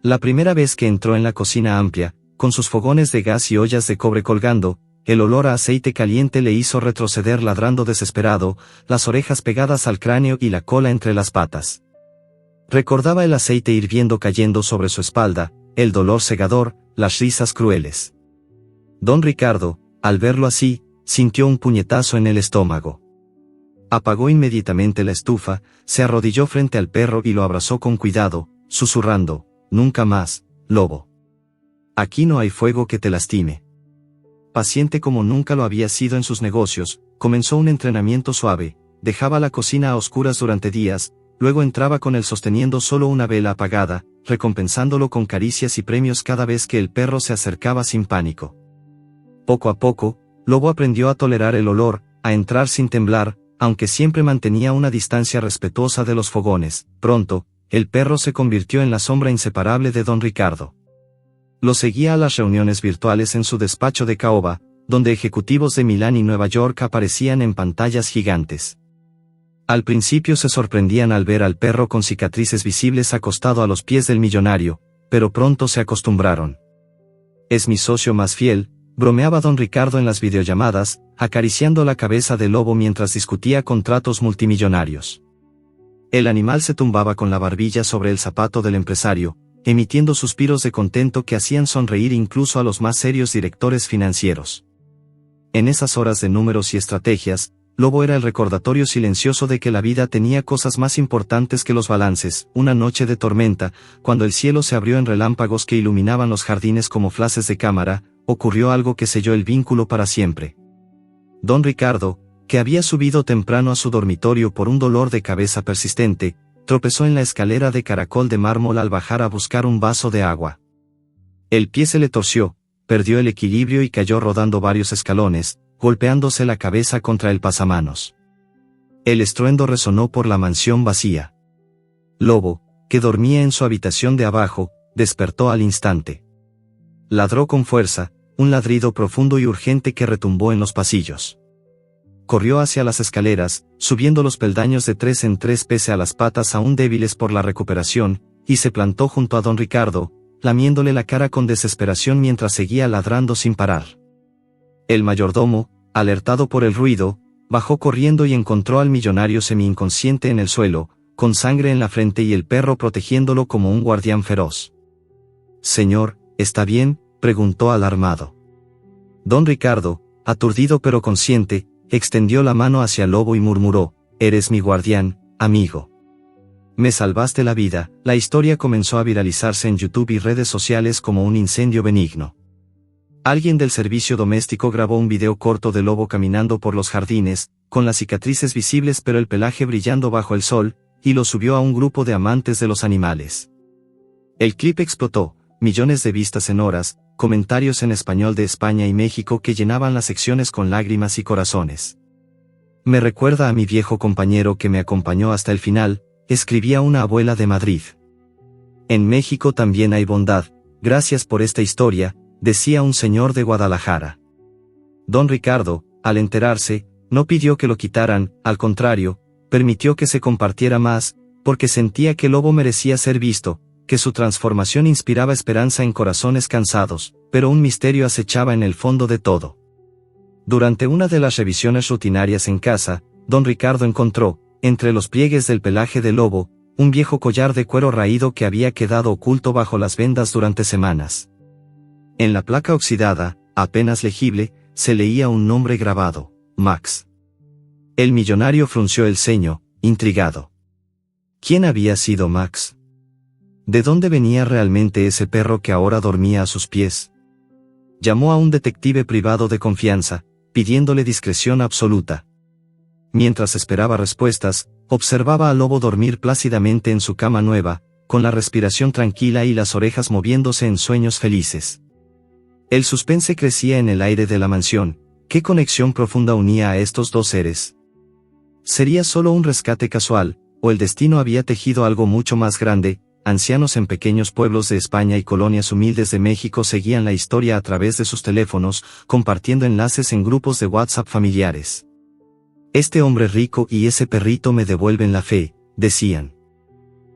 La primera vez que entró en la cocina amplia, con sus fogones de gas y ollas de cobre colgando, el olor a aceite caliente le hizo retroceder ladrando desesperado, las orejas pegadas al cráneo y la cola entre las patas. Recordaba el aceite hirviendo cayendo sobre su espalda, el dolor cegador, las risas crueles. Don Ricardo, al verlo así, sintió un puñetazo en el estómago. Apagó inmediatamente la estufa, se arrodilló frente al perro y lo abrazó con cuidado, susurrando: «Nunca más, lobo. Aquí no hay fuego que te lastime». Paciente como nunca lo había sido en sus negocios, comenzó un entrenamiento suave, dejaba la cocina a oscuras durante días, luego entraba con él sosteniendo solo una vela apagada, recompensándolo con caricias y premios cada vez que el perro se acercaba sin pánico. Poco a poco, Lobo aprendió a tolerar el olor, a entrar sin temblar, aunque siempre mantenía una distancia respetuosa de los fogones. Pronto, el perro se convirtió en la sombra inseparable de Don Ricardo. Lo seguía a las reuniones virtuales en su despacho de caoba, donde ejecutivos de Milán y Nueva York aparecían en pantallas gigantes. Al principio se sorprendían al ver al perro con cicatrices visibles acostado a los pies del millonario, pero pronto se acostumbraron. «Es mi socio más fiel», bromeaba Don Ricardo en las videollamadas, acariciando la cabeza del lobo mientras discutía contratos multimillonarios. El animal se tumbaba con la barbilla sobre el zapato del empresario, emitiendo suspiros de contento que hacían sonreír incluso a los más serios directores financieros. En esas horas de números y estrategias, Lobo era el recordatorio silencioso de que la vida tenía cosas más importantes que los balances. Una noche de tormenta, cuando el cielo se abrió en relámpagos que iluminaban los jardines como flashes de cámara, ocurrió algo que selló el vínculo para siempre. Don Ricardo, que había subido temprano a su dormitorio por un dolor de cabeza persistente, tropezó en la escalera de caracol de mármol al bajar a buscar un vaso de agua. El pie se le torció, perdió el equilibrio y cayó rodando varios escalones, golpeándose la cabeza contra el pasamanos. El estruendo resonó por la mansión vacía. Lobo, que dormía en su habitación de abajo, despertó al instante. Ladró con fuerza, un ladrido profundo y urgente que retumbó en los pasillos. Corrió hacia las escaleras, subiendo los peldaños de 3 en 3 pese a las patas aún débiles por la recuperación, y se plantó junto a Don Ricardo, lamiéndole la cara con desesperación mientras seguía ladrando sin parar. El mayordomo, alertado por el ruido, bajó corriendo y encontró al millonario semi-inconsciente en el suelo, con sangre en la frente y el perro protegiéndolo como un guardián feroz. «Señor, ¿está bien?», preguntó alarmado. Don Ricardo, aturdido pero consciente, extendió la mano hacia el lobo y murmuró: «Eres mi guardián, amigo. Me salvaste la vida». La historia comenzó a viralizarse en YouTube y redes sociales como un incendio benigno. Alguien del servicio doméstico grabó un video corto del lobo caminando por los jardines, con las cicatrices visibles pero el pelaje brillando bajo el sol, y lo subió a un grupo de amantes de los animales. El clip explotó, millones de vistas en horas, comentarios en español de España y México que llenaban las secciones con lágrimas y corazones. «Me recuerda a mi viejo compañero que me acompañó hasta el final», escribía una abuela de Madrid. «En México también hay bondad, gracias por esta historia», decía un señor de Guadalajara. Don Ricardo, al enterarse, no pidió que lo quitaran, al contrario, permitió que se compartiera más, porque sentía que el lobo merecía ser visto, que su transformación inspiraba esperanza en corazones cansados, pero un misterio acechaba en el fondo de todo. Durante una de las revisiones rutinarias en casa, Don Ricardo encontró, entre los pliegues del pelaje del lobo, un viejo collar de cuero raído que había quedado oculto bajo las vendas durante semanas. En la placa oxidada, apenas legible, se leía un nombre grabado: Max. El millonario frunció el ceño, intrigado. ¿Quién había sido Max? ¿De dónde venía realmente ese perro que ahora dormía a sus pies? Llamó a un detective privado de confianza, pidiéndole discreción absoluta. Mientras esperaba respuestas, observaba al lobo dormir plácidamente en su cama nueva, con la respiración tranquila y las orejas moviéndose en sueños felices. El suspense crecía en el aire de la mansión. ¿Qué conexión profunda unía a estos dos seres? ¿Sería solo un rescate casual, o el destino había tejido algo mucho más grande? Ancianos en pequeños pueblos de España y colonias humildes de México seguían la historia a través de sus teléfonos, compartiendo enlaces en grupos de WhatsApp familiares. «Este hombre rico y ese perrito me devuelven la fe», decían.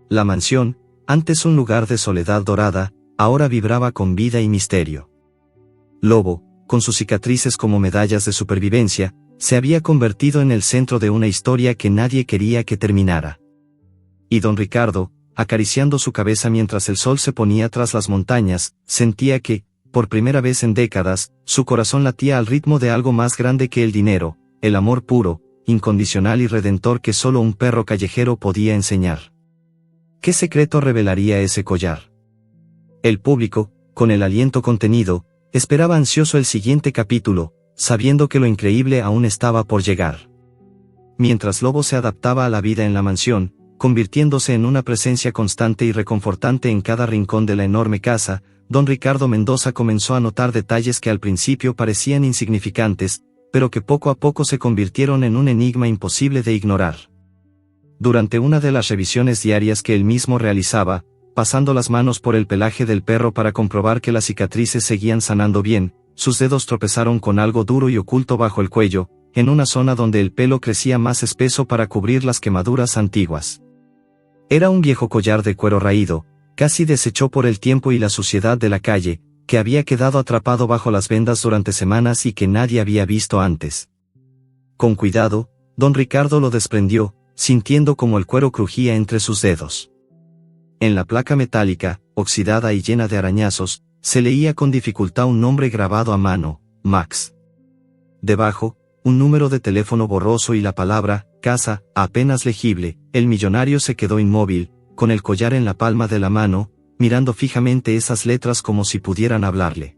La mansión, antes un lugar de soledad dorada, ahora vibraba con vida y misterio. Lobo, con sus cicatrices como medallas de supervivencia, se había convertido en el centro de una historia que nadie quería que terminara. Y don Ricardo, acariciando su cabeza mientras el sol se ponía tras las montañas, sentía que, por primera vez en décadas, su corazón latía al ritmo de algo más grande que el dinero, el amor puro, incondicional y redentor que solo un perro callejero podía enseñar. ¿Qué secreto revelaría ese collar? El público, con el aliento contenido, esperaba ansioso el siguiente capítulo, sabiendo que lo increíble aún estaba por llegar. Mientras Lobo se adaptaba a la vida en la mansión, convirtiéndose en una presencia constante y reconfortante en cada rincón de la enorme casa, don Ricardo Mendoza comenzó a notar detalles que al principio parecían insignificantes, pero que poco a poco se convirtieron en un enigma imposible de ignorar. Durante una de las revisiones diarias que él mismo realizaba, pasando las manos por el pelaje del perro para comprobar que las cicatrices seguían sanando bien, sus dedos tropezaron con algo duro y oculto bajo el cuello, en una zona donde el pelo crecía más espeso para cubrir las quemaduras antiguas. Era un viejo collar de cuero raído, casi deshecho por el tiempo y la suciedad de la calle, que había quedado atrapado bajo las vendas durante semanas y que nadie había visto antes. Con cuidado, don Ricardo lo desprendió, sintiendo como el cuero crujía entre sus dedos. En la placa metálica, oxidada y llena de arañazos, se leía con dificultad un nombre grabado a mano, Max. Debajo, un número de teléfono borroso y la palabra, casa, apenas legible. El millonario se quedó inmóvil, con el collar en la palma de la mano, mirando fijamente esas letras como si pudieran hablarle.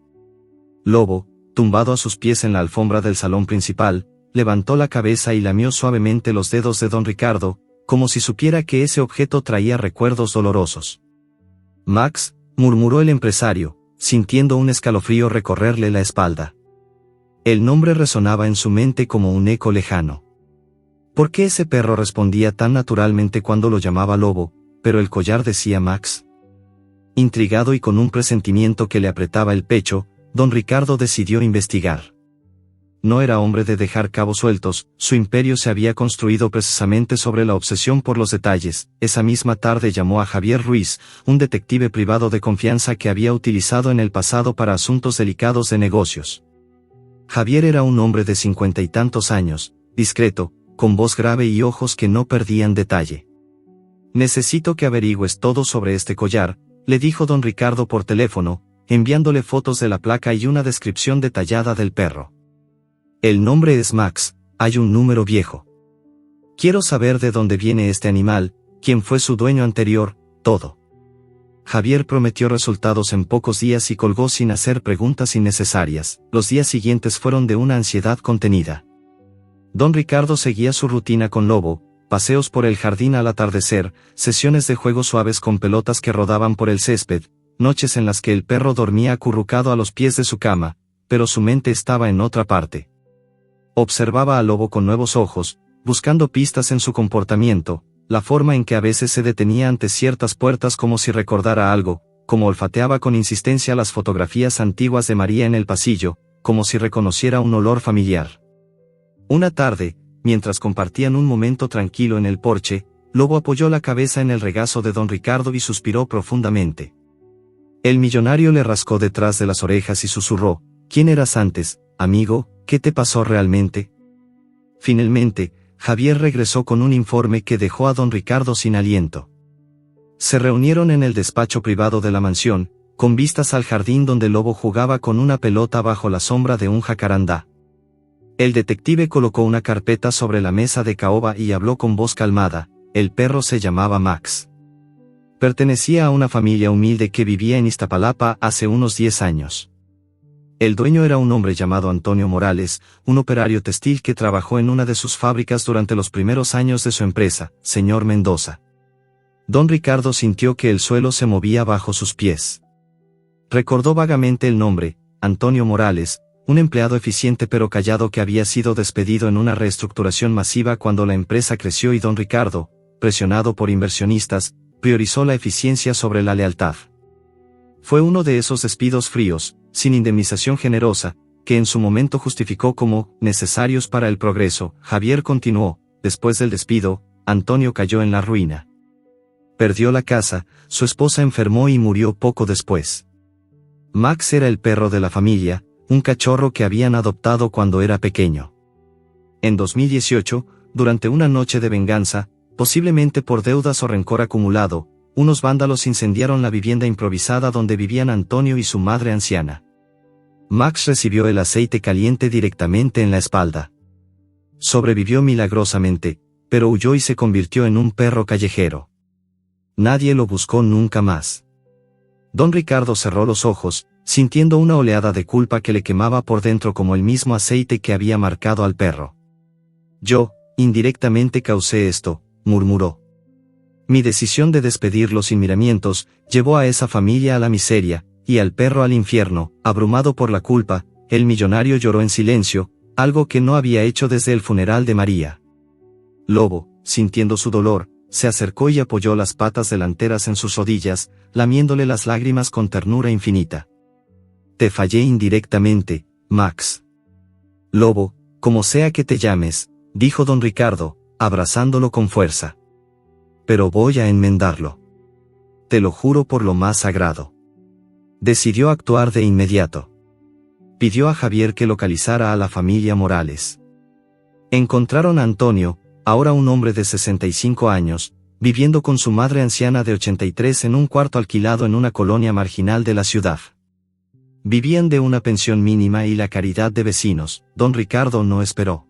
Lobo, tumbado a sus pies en la alfombra del salón principal, levantó la cabeza y lamió suavemente los dedos de don Ricardo, como si supiera que ese objeto traía recuerdos dolorosos. Max, murmuró el empresario, sintiendo un escalofrío recorrerle la espalda. El nombre resonaba en su mente como un eco lejano. ¿Por qué ese perro respondía tan naturalmente cuando lo llamaba Lobo, pero el collar decía Max? Intrigado y con un presentimiento que le apretaba el pecho, don Ricardo decidió investigar. No era hombre de dejar cabos sueltos, su imperio se había construido precisamente sobre la obsesión por los detalles. Esa misma tarde llamó a Javier Ruiz, un detective privado de confianza que había utilizado en el pasado para asuntos delicados de negocios. Javier era un hombre de 50 y tantos años, discreto, con voz grave y ojos que no perdían detalle. Necesito que averigües todo sobre este collar, le dijo don Ricardo por teléfono, enviándole fotos de la placa y una descripción detallada del perro. El nombre es Max, hay un número viejo. Quiero saber de dónde viene este animal, quién fue su dueño anterior, todo. Javier prometió resultados en pocos días y colgó sin hacer preguntas innecesarias. Los días siguientes fueron de una ansiedad contenida. Don Ricardo seguía su rutina con Lobo, paseos por el jardín al atardecer, sesiones de juegos suaves con pelotas que rodaban por el césped, noches en las que el perro dormía acurrucado a los pies de su cama, pero su mente estaba en otra parte. Observaba al Lobo con nuevos ojos, buscando pistas en su comportamiento, la forma en que a veces se detenía ante ciertas puertas como si recordara algo, como olfateaba con insistencia las fotografías antiguas de María en el pasillo, como si reconociera un olor familiar. Una tarde, mientras compartían un momento tranquilo en el porche, Lobo apoyó la cabeza en el regazo de don Ricardo y suspiró profundamente. El millonario le rascó detrás de las orejas y susurró: ¿Quién eras antes, amigo? ¿Qué te pasó realmente? Finalmente, Javier regresó con un informe que dejó a don Ricardo sin aliento. Se reunieron en el despacho privado de la mansión, con vistas al jardín donde Lobo jugaba con una pelota bajo la sombra de un jacarandá. El detective colocó una carpeta sobre la mesa de caoba y habló con voz calmada. El perro se llamaba Max. Pertenecía a una familia humilde que vivía en Iztapalapa hace unos 10 años. El dueño era un hombre llamado Antonio Morales, un operario textil que trabajó en una de sus fábricas durante los primeros años de su empresa, señor Mendoza. Don Ricardo sintió que el suelo se movía bajo sus pies. Recordó vagamente el nombre, Antonio Morales, un empleado eficiente pero callado que había sido despedido en una reestructuración masiva cuando la empresa creció y don Ricardo, presionado por inversionistas, priorizó la eficiencia sobre la lealtad. Fue uno de esos despidos fríos, sin indemnización generosa, que en su momento justificó como necesarios para el progreso. Javier continuó: después del despido, Antonio cayó en la ruina. Perdió la casa, su esposa enfermó y murió poco después. Max era el perro de la familia, un cachorro que habían adoptado cuando era pequeño. En 2018, durante una noche de venganza, posiblemente por deudas o rencor acumulado, unos vándalos incendiaron la vivienda improvisada donde vivían Antonio y su madre anciana. Max recibió el aceite caliente directamente en la espalda. Sobrevivió milagrosamente, pero huyó y se convirtió en un perro callejero. Nadie lo buscó nunca más. Don Ricardo cerró los ojos, sintiendo una oleada de culpa que le quemaba por dentro como el mismo aceite que había marcado al perro. Yo, indirectamente causé esto, murmuró. Mi decisión de despedirlo sin miramientos, llevó a esa familia a la miseria, y al perro al infierno. Abrumado por la culpa, el millonario lloró en silencio, algo que no había hecho desde el funeral de María. Lobo, sintiendo su dolor, se acercó y apoyó las patas delanteras en sus rodillas, lamiéndole las lágrimas con ternura infinita. Te fallé indirectamente, Max. Lobo, como sea que te llames, dijo don Ricardo, abrazándolo con fuerza. Pero voy a enmendarlo. Te lo juro por lo más sagrado. Decidió actuar de inmediato. Pidió a Javier que localizara a la familia Morales. Encontraron a Antonio, ahora un hombre de 65 años, viviendo con su madre anciana de 83 en un cuarto alquilado en una colonia marginal de la ciudad. Vivían de una pensión mínima y la caridad de vecinos. Don Ricardo no esperó.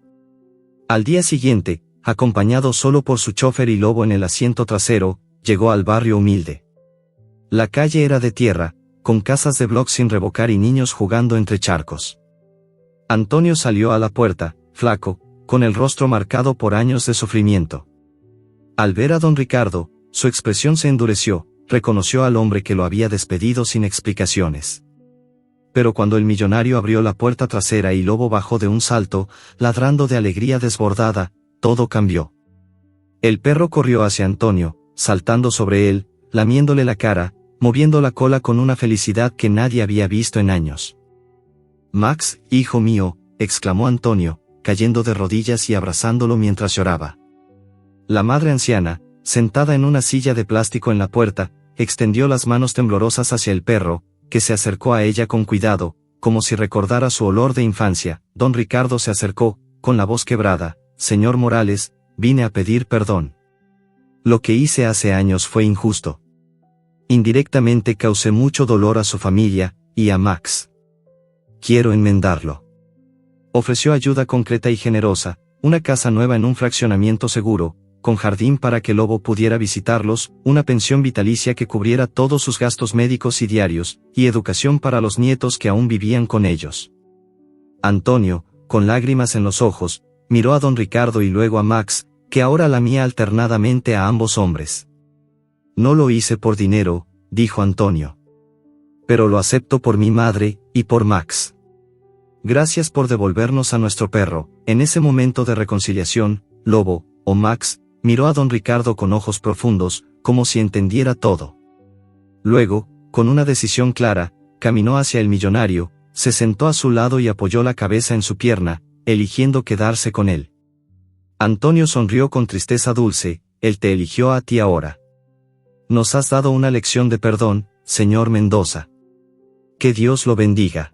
Al día siguiente, acompañado solo por su chofer y Lobo en el asiento trasero, llegó al barrio humilde. La calle era de tierra, con casas de bloc sin revocar y niños jugando entre charcos. Antonio salió a la puerta, flaco, con el rostro marcado por años de sufrimiento. Al ver a don Ricardo, su expresión se endureció, reconoció al hombre que lo había despedido sin explicaciones. Pero cuando el millonario abrió la puerta trasera y Lobo bajó de un salto, ladrando de alegría desbordada, todo cambió. El perro corrió hacia Antonio, saltando sobre él, lamiéndole la cara, moviendo la cola con una felicidad que nadie había visto en años. Max, hijo mío, exclamó Antonio, cayendo de rodillas y abrazándolo mientras lloraba. La madre anciana, sentada en una silla de plástico en la puerta, extendió las manos temblorosas hacia el perro, que se acercó a ella con cuidado, como si recordara su olor de infancia. Don Ricardo se acercó, con la voz quebrada: Señor Morales, vine a pedir perdón. Lo que hice hace años fue injusto. Indirectamente causé mucho dolor a su familia, y a Max. Quiero enmendarlo. Ofreció ayuda concreta y generosa, una casa nueva en un fraccionamiento seguro, con jardín para que Lobo pudiera visitarlos, una pensión vitalicia que cubriera todos sus gastos médicos y diarios, y educación para los nietos que aún vivían con ellos. Antonio, con lágrimas en los ojos, miró a don Ricardo y luego a Max, que ahora lamía alternadamente a ambos hombres. No lo hice por dinero, dijo Antonio. Pero lo acepto por mi madre, y por Max. Gracias por devolvernos a nuestro perro. En ese momento de reconciliación, Lobo, o Max, miró a don Ricardo con ojos profundos, como si entendiera todo. Luego, con una decisión clara, caminó hacia el millonario, se sentó a su lado y apoyó la cabeza en su pierna, eligiendo quedarse con él. Antonio sonrió con tristeza dulce: él te eligió a ti ahora. Nos has dado una lección de perdón, señor Mendoza. Que Dios lo bendiga.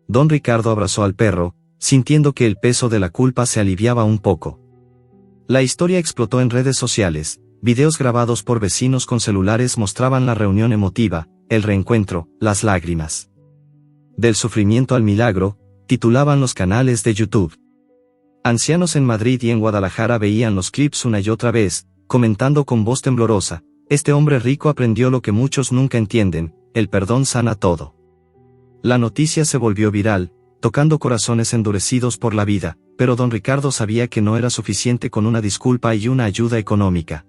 Don Ricardo abrazó al perro, sintiendo que el peso de la culpa se aliviaba un poco. La historia explotó en redes sociales. Videos grabados por vecinos con celulares mostraban la reunión emotiva, el reencuentro, las lágrimas. Del sufrimiento al milagro, titulaban los canales de YouTube. Ancianos en Madrid y en Guadalajara veían los clips una y otra vez, comentando con voz temblorosa: este hombre rico aprendió lo que muchos nunca entienden: el perdón sana todo. La noticia se volvió viral, tocando corazones endurecidos por la vida, pero don Ricardo sabía que no era suficiente con una disculpa y una ayuda económica.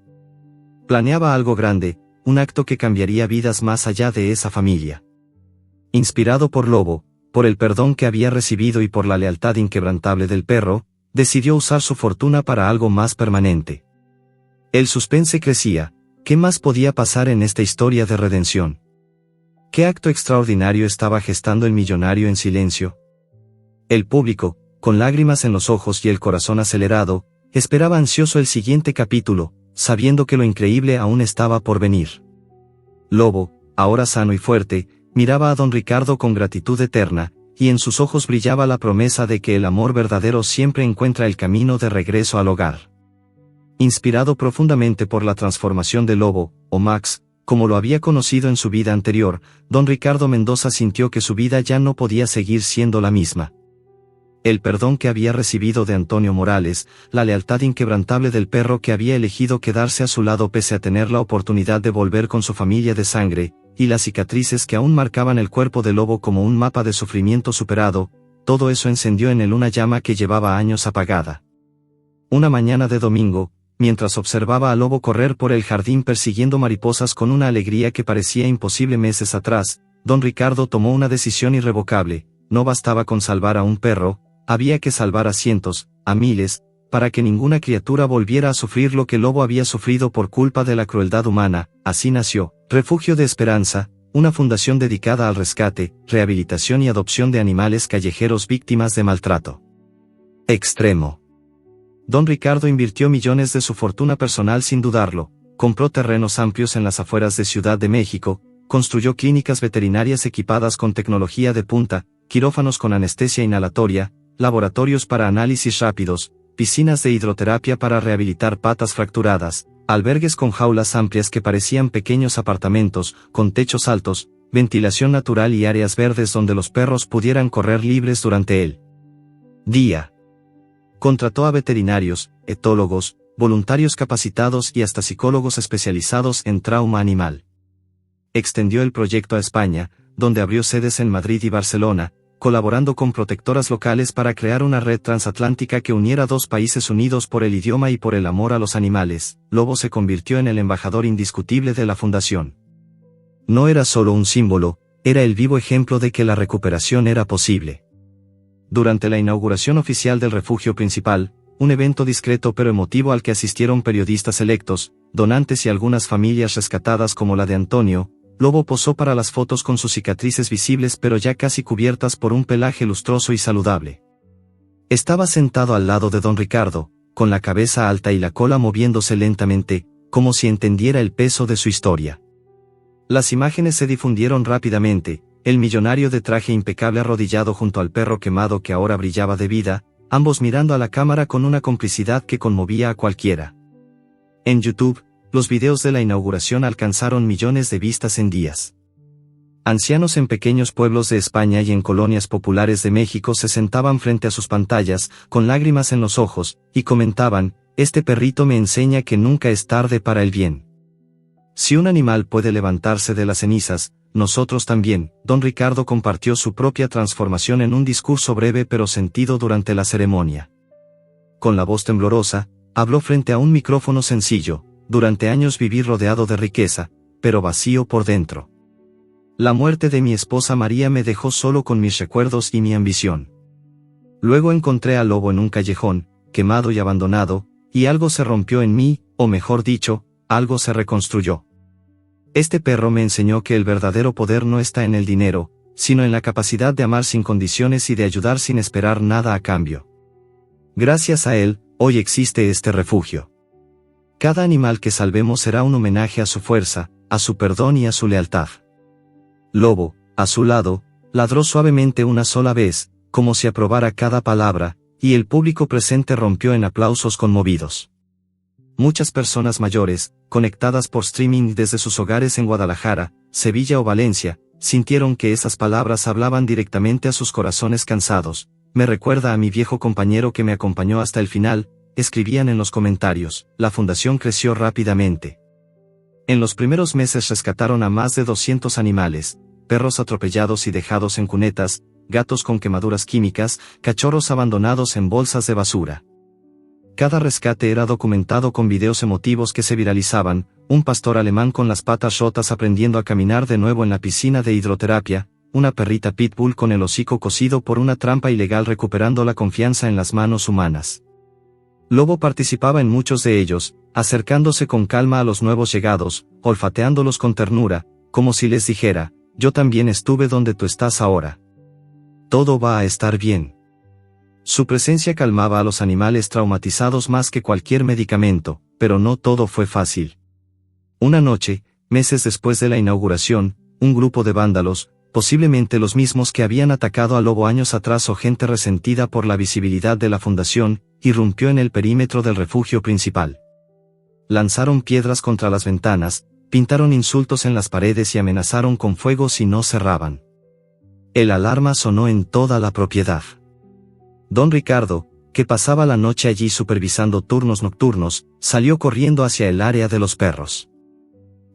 Planeaba algo grande, un acto que cambiaría vidas más allá de esa familia. Inspirado por Lobo, por el perdón que había recibido y por la lealtad inquebrantable del perro, decidió usar su fortuna para algo más permanente. El suspense crecía. ¿Qué más podía pasar en esta historia de redención? ¿Qué acto extraordinario estaba gestando el millonario en silencio? El público, con lágrimas en los ojos y el corazón acelerado, esperaba ansioso el siguiente capítulo, sabiendo que lo increíble aún estaba por venir. Lobo, ahora sano y fuerte, miraba a don Ricardo con gratitud eterna, y en sus ojos brillaba la promesa de que el amor verdadero siempre encuentra el camino de regreso al hogar. Inspirado profundamente por la transformación de Lobo, o Max, como lo había conocido en su vida anterior, don Ricardo Mendoza sintió que su vida ya no podía seguir siendo la misma. El perdón que había recibido de Antonio Morales, la lealtad inquebrantable del perro que había elegido quedarse a su lado pese a tener la oportunidad de volver con su familia de sangre, y las cicatrices que aún marcaban el cuerpo de Lobo como un mapa de sufrimiento superado, todo eso encendió en él una llama que llevaba años apagada. Una mañana de domingo, mientras observaba a Lobo correr por el jardín persiguiendo mariposas con una alegría que parecía imposible meses atrás, don Ricardo tomó una decisión irrevocable: no bastaba con salvar a un perro, había que salvar a cientos, a miles, para que ninguna criatura volviera a sufrir lo que Lobo había sufrido por culpa de la crueldad humana. Así nació Refugio de Esperanza, una fundación dedicada al rescate, rehabilitación y adopción de animales callejeros víctimas de maltrato extremo. Don Ricardo invirtió millones de su fortuna personal sin dudarlo, compró terrenos amplios en las afueras de Ciudad de México, construyó clínicas veterinarias equipadas con tecnología de punta, quirófanos con anestesia inhalatoria, laboratorios para análisis rápidos, piscinas de hidroterapia para rehabilitar patas fracturadas, albergues con jaulas amplias que parecían pequeños apartamentos, con techos altos, ventilación natural y áreas verdes donde los perros pudieran correr libres durante el día. Contrató a veterinarios, etólogos, voluntarios capacitados y hasta psicólogos especializados en trauma animal. Extendió el proyecto a España, donde abrió sedes en Madrid y Barcelona, colaborando con protectoras locales para crear una red transatlántica que uniera dos países unidos por el idioma y por el amor a los animales. Lobo se convirtió en el embajador indiscutible de la fundación. No era solo un símbolo, era el vivo ejemplo de que la recuperación era posible. Durante la inauguración oficial del refugio principal, un evento discreto pero emotivo al que asistieron periodistas selectos, donantes y algunas familias rescatadas como la de Antonio, Lobo posó para las fotos con sus cicatrices visibles pero ya casi cubiertas por un pelaje lustroso y saludable. Estaba sentado al lado de don Ricardo, con la cabeza alta y la cola moviéndose lentamente, como si entendiera el peso de su historia. Las imágenes se difundieron rápidamente, el millonario de traje impecable arrodillado junto al perro quemado que ahora brillaba de vida, ambos mirando a la cámara con una complicidad que conmovía a cualquiera. En YouTube, los videos de la inauguración alcanzaron millones de vistas en días. Ancianos en pequeños pueblos de España y en colonias populares de México se sentaban frente a sus pantallas, con lágrimas en los ojos, y comentaban: este perrito me enseña que nunca es tarde para el bien. Si un animal puede levantarse de las cenizas, nosotros también. Don Ricardo compartió su propia transformación en un discurso breve pero sentido durante la ceremonia. Con la voz temblorosa, habló frente a un micrófono sencillo: durante años viví rodeado de riqueza, pero vacío por dentro. La muerte de mi esposa María me dejó solo con mis recuerdos y mi ambición. Luego encontré a Lobo en un callejón, quemado y abandonado, y algo se rompió en mí, o mejor dicho, algo se reconstruyó. Este perro me enseñó que el verdadero poder no está en el dinero, sino en la capacidad de amar sin condiciones y de ayudar sin esperar nada a cambio. Gracias a él, hoy existe este refugio. Cada animal que salvemos será un homenaje a su fuerza, a su perdón y a su lealtad. Lobo, a su lado, ladró suavemente una sola vez, como si aprobara cada palabra, y el público presente rompió en aplausos conmovidos. Muchas personas mayores, conectadas por streaming desde sus hogares en Guadalajara, Sevilla o Valencia, sintieron que esas palabras hablaban directamente a sus corazones cansados. Me recuerda a mi viejo compañero que me acompañó hasta el final, escribían en los comentarios. La fundación creció rápidamente. En los primeros meses rescataron a más de 200 animales, perros atropellados y dejados en cunetas, gatos con quemaduras químicas, cachorros abandonados en bolsas de basura. Cada rescate era documentado con videos emotivos que se viralizaban: un pastor alemán con las patas rotas aprendiendo a caminar de nuevo en la piscina de hidroterapia, una perrita pitbull con el hocico cosido por una trampa ilegal recuperando la confianza en las manos humanas. Lobo participaba en muchos de ellos, acercándose con calma a los nuevos llegados, olfateándolos con ternura, como si les dijera: yo también estuve donde tú estás ahora. Todo va a estar bien. Su presencia calmaba a los animales traumatizados más que cualquier medicamento, pero no todo fue fácil. Una noche, meses después de la inauguración, un grupo de vándalos, posiblemente los mismos que habían atacado al lobo años atrás o gente resentida por la visibilidad de la fundación, irrumpió en el perímetro del refugio principal. Lanzaron piedras contra las ventanas, pintaron insultos en las paredes y amenazaron con fuego si no cerraban. El alarma sonó en toda la propiedad. Don Ricardo, que pasaba la noche allí supervisando turnos nocturnos, salió corriendo hacia el área de los perros.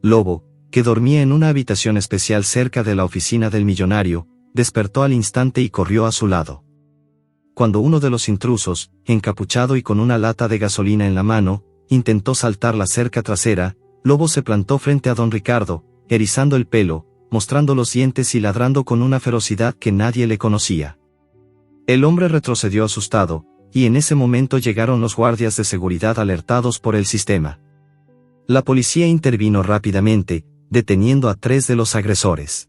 Lobo, que dormía en una habitación especial cerca de la oficina del millonario, despertó al instante y corrió a su lado. Cuando uno de los intrusos, encapuchado y con una lata de gasolina en la mano, intentó saltar la cerca trasera, Lobo se plantó frente a don Ricardo, erizando el pelo, mostrando los dientes y ladrando con una ferocidad que nadie le conocía. El hombre retrocedió asustado, y en ese momento llegaron los guardias de seguridad alertados por el sistema. La policía intervino rápidamente, deteniendo a 3 de los agresores.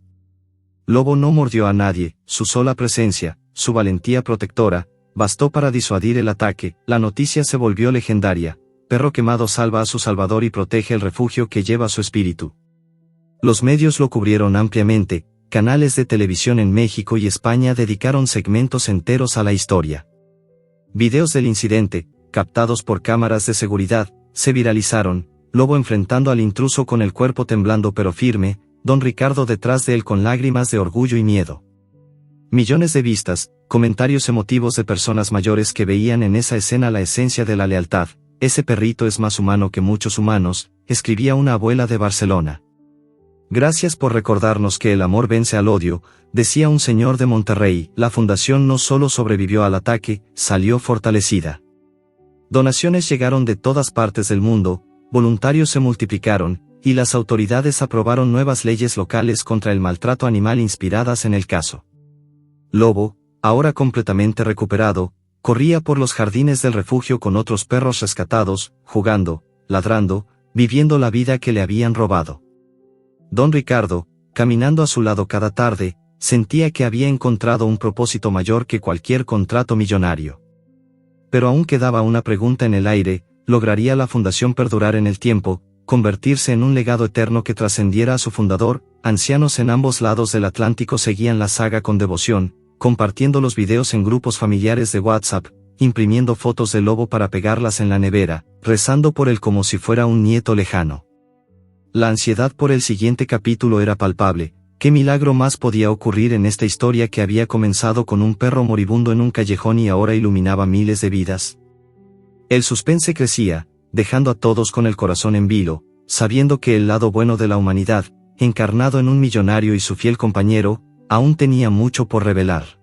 Lobo no mordió a nadie, su sola presencia, su valentía protectora, bastó para disuadir el ataque. La noticia se volvió legendaria: perro quemado salva a su salvador y protege el refugio que lleva su espíritu. Los medios lo cubrieron ampliamente, canales de televisión en México y España dedicaron segmentos enteros a la historia. Videos del incidente, captados por cámaras de seguridad, se viralizaron: Lobo enfrentando al intruso con el cuerpo temblando pero firme, don Ricardo detrás de él con lágrimas de orgullo y miedo. Millones de vistas, comentarios emotivos de personas mayores que veían en esa escena la esencia de la lealtad. Ese perrito es más humano que muchos humanos, escribía una abuela de Barcelona. Gracias por recordarnos que el amor vence al odio, decía un señor de Monterrey. La fundación no solo sobrevivió al ataque, salió fortalecida. Donaciones llegaron de todas partes del mundo, voluntarios se multiplicaron, y las autoridades aprobaron nuevas leyes locales contra el maltrato animal inspiradas en el caso. Lobo, ahora completamente recuperado, corría por los jardines del refugio con otros perros rescatados, jugando, ladrando, viviendo la vida que le habían robado. Don Ricardo, caminando a su lado cada tarde, sentía que había encontrado un propósito mayor que cualquier contrato millonario. Pero aún quedaba una pregunta en el aire: ¿lograría la fundación perdurar en el tiempo, convertirse en un legado eterno que trascendiera a su fundador? Ancianos en ambos lados del Atlántico seguían la saga con devoción, compartiendo los videos en grupos familiares de WhatsApp, imprimiendo fotos del lobo para pegarlas en la nevera, rezando por él como si fuera un nieto lejano. La ansiedad por el siguiente capítulo era palpable. ¿Qué milagro más podía ocurrir en esta historia que había comenzado con un perro moribundo en un callejón y ahora iluminaba miles de vidas? El suspense crecía, dejando a todos con el corazón en vilo, sabiendo que el lado bueno de la humanidad, encarnado en un millonario y su fiel compañero, aún tenía mucho por revelar.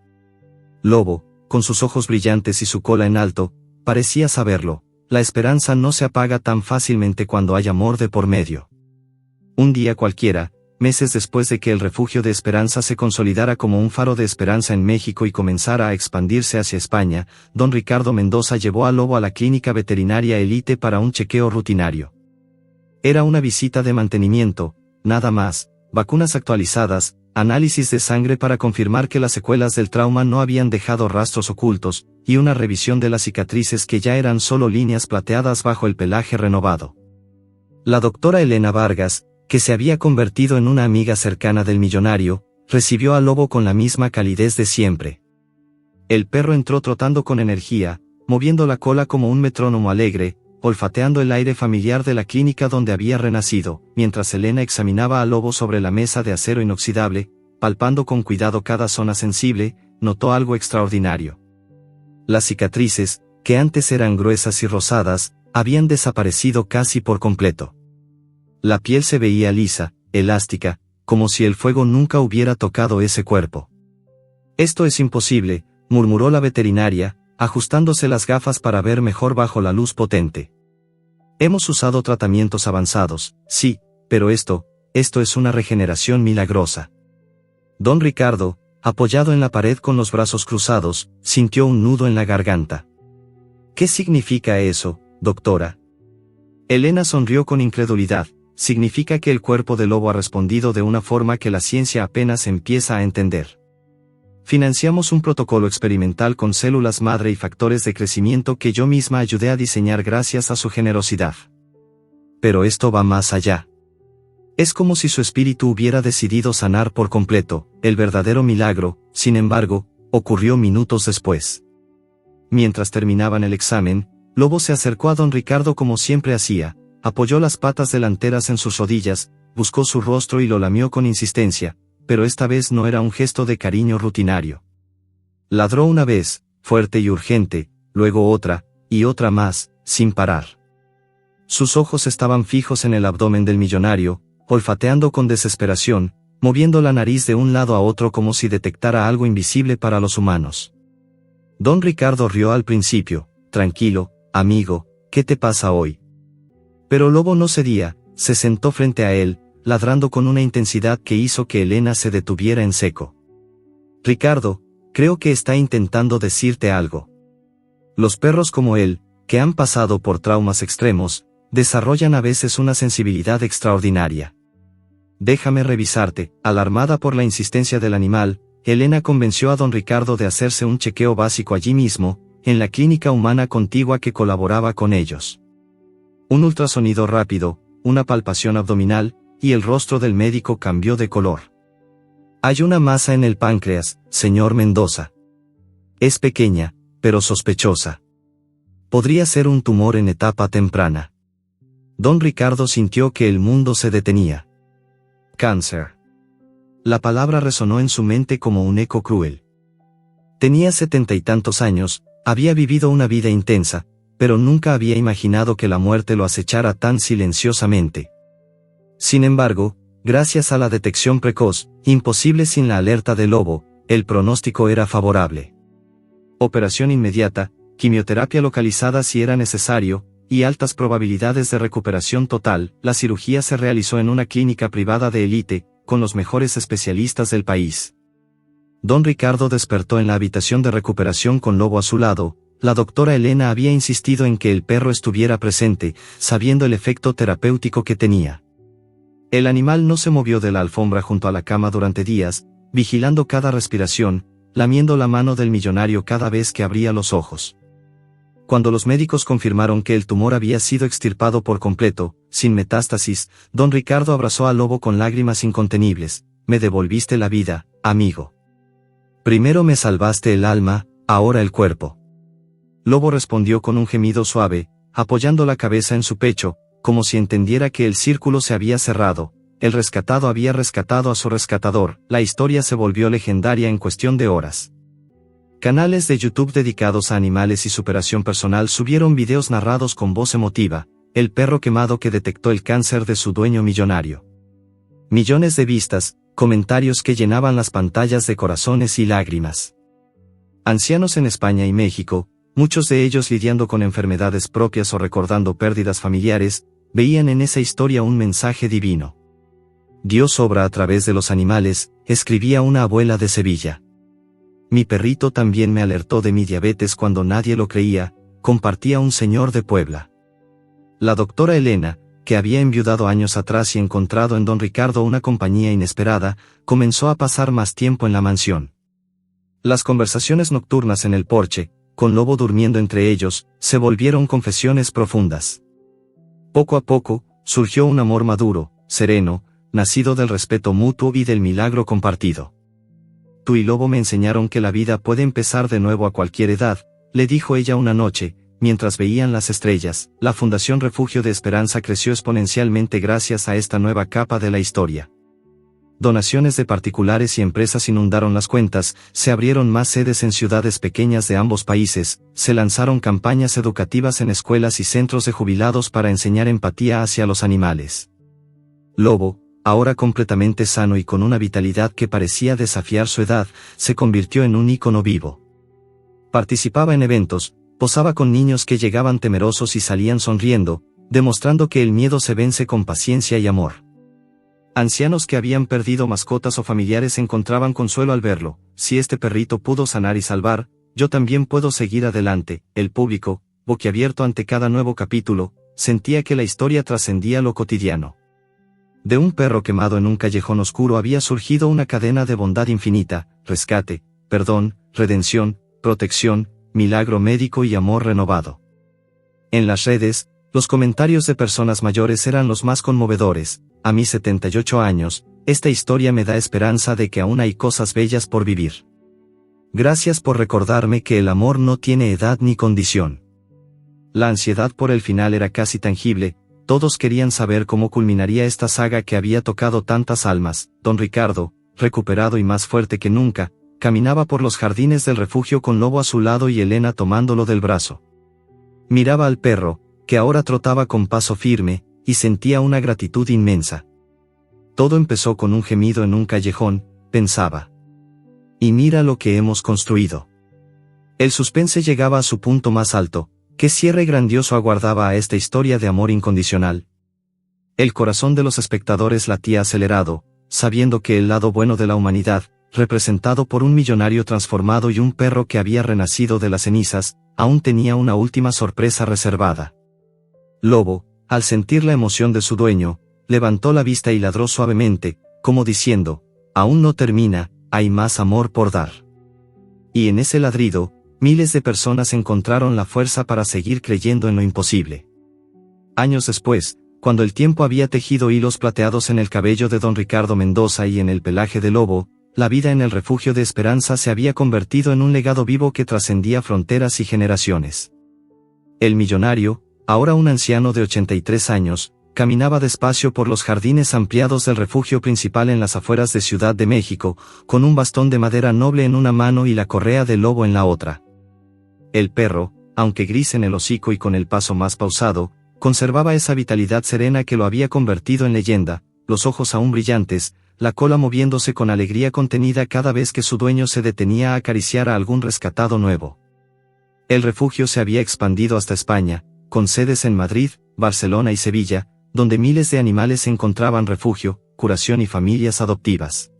Lobo, con sus ojos brillantes y su cola en alto, parecía saberlo: la esperanza no se apaga tan fácilmente cuando hay amor de por medio. Un día cualquiera, meses después de que el refugio de Esperanza se consolidara como un faro de esperanza en México y comenzara a expandirse hacia España, don Ricardo Mendoza llevó a Lobo a la clínica veterinaria Elite para un chequeo rutinario. Era una visita de mantenimiento, nada más: vacunas actualizadas, análisis de sangre para confirmar que las secuelas del trauma no habían dejado rastros ocultos, y una revisión de las cicatrices que ya eran solo líneas plateadas bajo el pelaje renovado. La doctora Elena Vargas, que se había convertido en una amiga cercana del millonario, recibió a Lobo con la misma calidez de siempre. El perro entró trotando con energía, moviendo la cola como un metrónomo alegre, olfateando el aire familiar de la clínica donde había renacido, mientras Elena examinaba a Lobo sobre la mesa de acero inoxidable, palpando con cuidado cada zona sensible, notó algo extraordinario. Las cicatrices, que antes eran gruesas y rosadas, habían desaparecido casi por completo. La piel se veía lisa, elástica, como si el fuego nunca hubiera tocado ese cuerpo. «Esto es imposible», murmuró la veterinaria, ajustándose las gafas para ver mejor bajo la luz potente. «Hemos usado tratamientos avanzados, sí, pero esto es una regeneración milagrosa». Don Ricardo, apoyado en la pared con los brazos cruzados, sintió un nudo en la garganta. «¿Qué significa eso, doctora?» Elena sonrió con incredulidad. «Significa que el cuerpo del lobo ha respondido de una forma que la ciencia apenas empieza a entender. Financiamos un protocolo experimental con células madre y factores de crecimiento que yo misma ayudé a diseñar gracias a su generosidad. Pero esto va más allá. Es como si su espíritu hubiera decidido sanar por completo. El verdadero milagro, sin embargo, ocurrió minutos después. Mientras terminaban el examen, Lobo se acercó a don Ricardo como siempre hacía, apoyó las patas delanteras en sus rodillas, buscó su rostro y lo lamió con insistencia, pero esta vez no era un gesto de cariño rutinario. Ladró una vez, fuerte y urgente, luego otra, y otra más, sin parar. Sus ojos estaban fijos en el abdomen del millonario, olfateando con desesperación, moviendo la nariz de un lado a otro como si detectara algo invisible para los humanos. Don Ricardo rió al principio, tranquilo, amigo, ¿qué te pasa hoy? Pero Lobo no cedía, se sentó frente a él, ladrando con una intensidad que hizo que Elena se detuviera en seco. Ricardo, creo que está intentando decirte algo. Los perros como él, que han pasado por traumas extremos, desarrollan a veces una sensibilidad extraordinaria. Déjame revisarte. Alarmada por la insistencia del animal, Elena convenció a don Ricardo de hacerse un chequeo básico allí mismo, en la clínica humana contigua que colaboraba con ellos. Un ultrasonido rápido, una palpación abdominal, y el rostro del médico cambió de color. Hay una masa en el páncreas, señor Mendoza. Es pequeña, pero sospechosa. Podría ser un tumor en etapa temprana. Don Ricardo sintió que el mundo se detenía. Cáncer. La palabra resonó en su mente como un eco cruel. Tenía 70 y tantos años, había vivido una vida intensa, pero nunca había imaginado que la muerte lo acechara tan silenciosamente. Sin embargo, gracias a la detección precoz, imposible sin la alerta del Lobo, el pronóstico era favorable. Operación inmediata, quimioterapia localizada si era necesario, y altas probabilidades de recuperación total. La cirugía se realizó en una clínica privada de élite, con los mejores especialistas del país. Don Ricardo despertó en la habitación de recuperación con Lobo a su lado. La doctora Elena había insistido en que el perro estuviera presente, sabiendo el efecto terapéutico que tenía. El animal no se movió de la alfombra junto a la cama durante días, vigilando cada respiración, lamiendo la mano del millonario cada vez que abría los ojos. Cuando los médicos confirmaron que el tumor había sido extirpado por completo, sin metástasis, don Ricardo abrazó al Lobo con lágrimas incontenibles. Me devolviste la vida, amigo. Primero me salvaste el alma, ahora el cuerpo. Lobo respondió con un gemido suave, apoyando la cabeza en su pecho, como si entendiera que el círculo se había cerrado. El rescatado había rescatado a su rescatador. La historia se volvió legendaria en cuestión de horas. Canales de YouTube dedicados a animales y superación personal subieron videos narrados con voz emotiva, el perro quemado que detectó el cáncer de su dueño millonario. Millones de vistas, comentarios que llenaban las pantallas de corazones y lágrimas. Ancianos en España y México, muchos de ellos lidiando con enfermedades propias o recordando pérdidas familiares, veían en esa historia un mensaje divino. Dios obra a través de los animales, escribía una abuela de Sevilla. Mi perrito también me alertó de mi diabetes cuando nadie lo creía, compartía un señor de Puebla. La doctora Elena, que había enviudado años atrás y encontrado en don Ricardo una compañía inesperada, comenzó a pasar más tiempo en la mansión. Las conversaciones nocturnas en el porche, con Lobo durmiendo entre ellos, se volvieron confesiones profundas. Poco a poco, surgió un amor maduro, sereno, nacido del respeto mutuo y del milagro compartido. Tú y Lobo me enseñaron que la vida puede empezar de nuevo a cualquier edad, le dijo ella una noche, mientras veían las estrellas. La Fundación Refugio de Esperanza creció exponencialmente gracias a esta nueva capa de la historia. Donaciones de particulares y empresas inundaron las cuentas, se abrieron más sedes en ciudades pequeñas de ambos países, se lanzaron campañas educativas en escuelas y centros de jubilados para enseñar empatía hacia los animales. Lobo, ahora completamente sano y con una vitalidad que parecía desafiar su edad, se convirtió en un ícono vivo. Participaba en eventos, posaba con niños que llegaban temerosos y salían sonriendo, demostrando que el miedo se vence con paciencia y amor. Ancianos que habían perdido mascotas o familiares encontraban consuelo al verlo. Si este perrito pudo sanar y salvar, yo también puedo seguir adelante. El público, boquiabierto ante cada nuevo capítulo, sentía que la historia trascendía lo cotidiano. De un perro quemado en un callejón oscuro había surgido una cadena de bondad infinita, rescate, perdón, redención, protección, milagro médico y amor renovado. En las redes, los comentarios de personas mayores eran los más conmovedores. a mis 78 años, esta historia me da esperanza de que aún hay cosas bellas por vivir. Gracias por recordarme que el amor no tiene edad ni condición. La ansiedad por el final era casi tangible, todos querían saber cómo culminaría esta saga que había tocado tantas almas. Don Ricardo, recuperado y más fuerte que nunca, caminaba por los jardines del refugio con Lobo a su lado y Elena tomándolo del brazo. Miraba al perro, que ahora trotaba con paso firme, y sentía una gratitud inmensa. Todo empezó con un gemido en un callejón, pensaba. Y mira lo que hemos construido. El suspense llegaba a su punto más alto. ¿Qué cierre grandioso aguardaba a esta historia de amor incondicional? El corazón de los espectadores latía acelerado, sabiendo que el lado bueno de la humanidad, representado por un millonario transformado y un perro que había renacido de las cenizas, aún tenía una última sorpresa reservada. Lobo, al sentir la emoción de su dueño, levantó la vista y ladró suavemente, como diciendo, aún no termina, hay más amor por dar. Y en ese ladrido, miles de personas encontraron la fuerza para seguir creyendo en lo imposible. Años después, cuando el tiempo había tejido hilos plateados en el cabello de don Ricardo Mendoza y en el pelaje de Lobo, la vida en el refugio de Esperanza se había convertido en un legado vivo que trascendía fronteras y generaciones. El millonario, ahora un anciano de 83 años, caminaba despacio por los jardines ampliados del refugio principal en las afueras de Ciudad de México, con un bastón de madera noble en una mano y la correa de Lobo en la otra. El perro, aunque gris en el hocico y con el paso más pausado, conservaba esa vitalidad serena que lo había convertido en leyenda, los ojos aún brillantes, la cola moviéndose con alegría contenida cada vez que su dueño se detenía a acariciar a algún rescatado nuevo. El refugio se había expandido hasta España, con sedes en Madrid, Barcelona y Sevilla, donde miles de animales encontraban refugio, curación y familias adoptivas.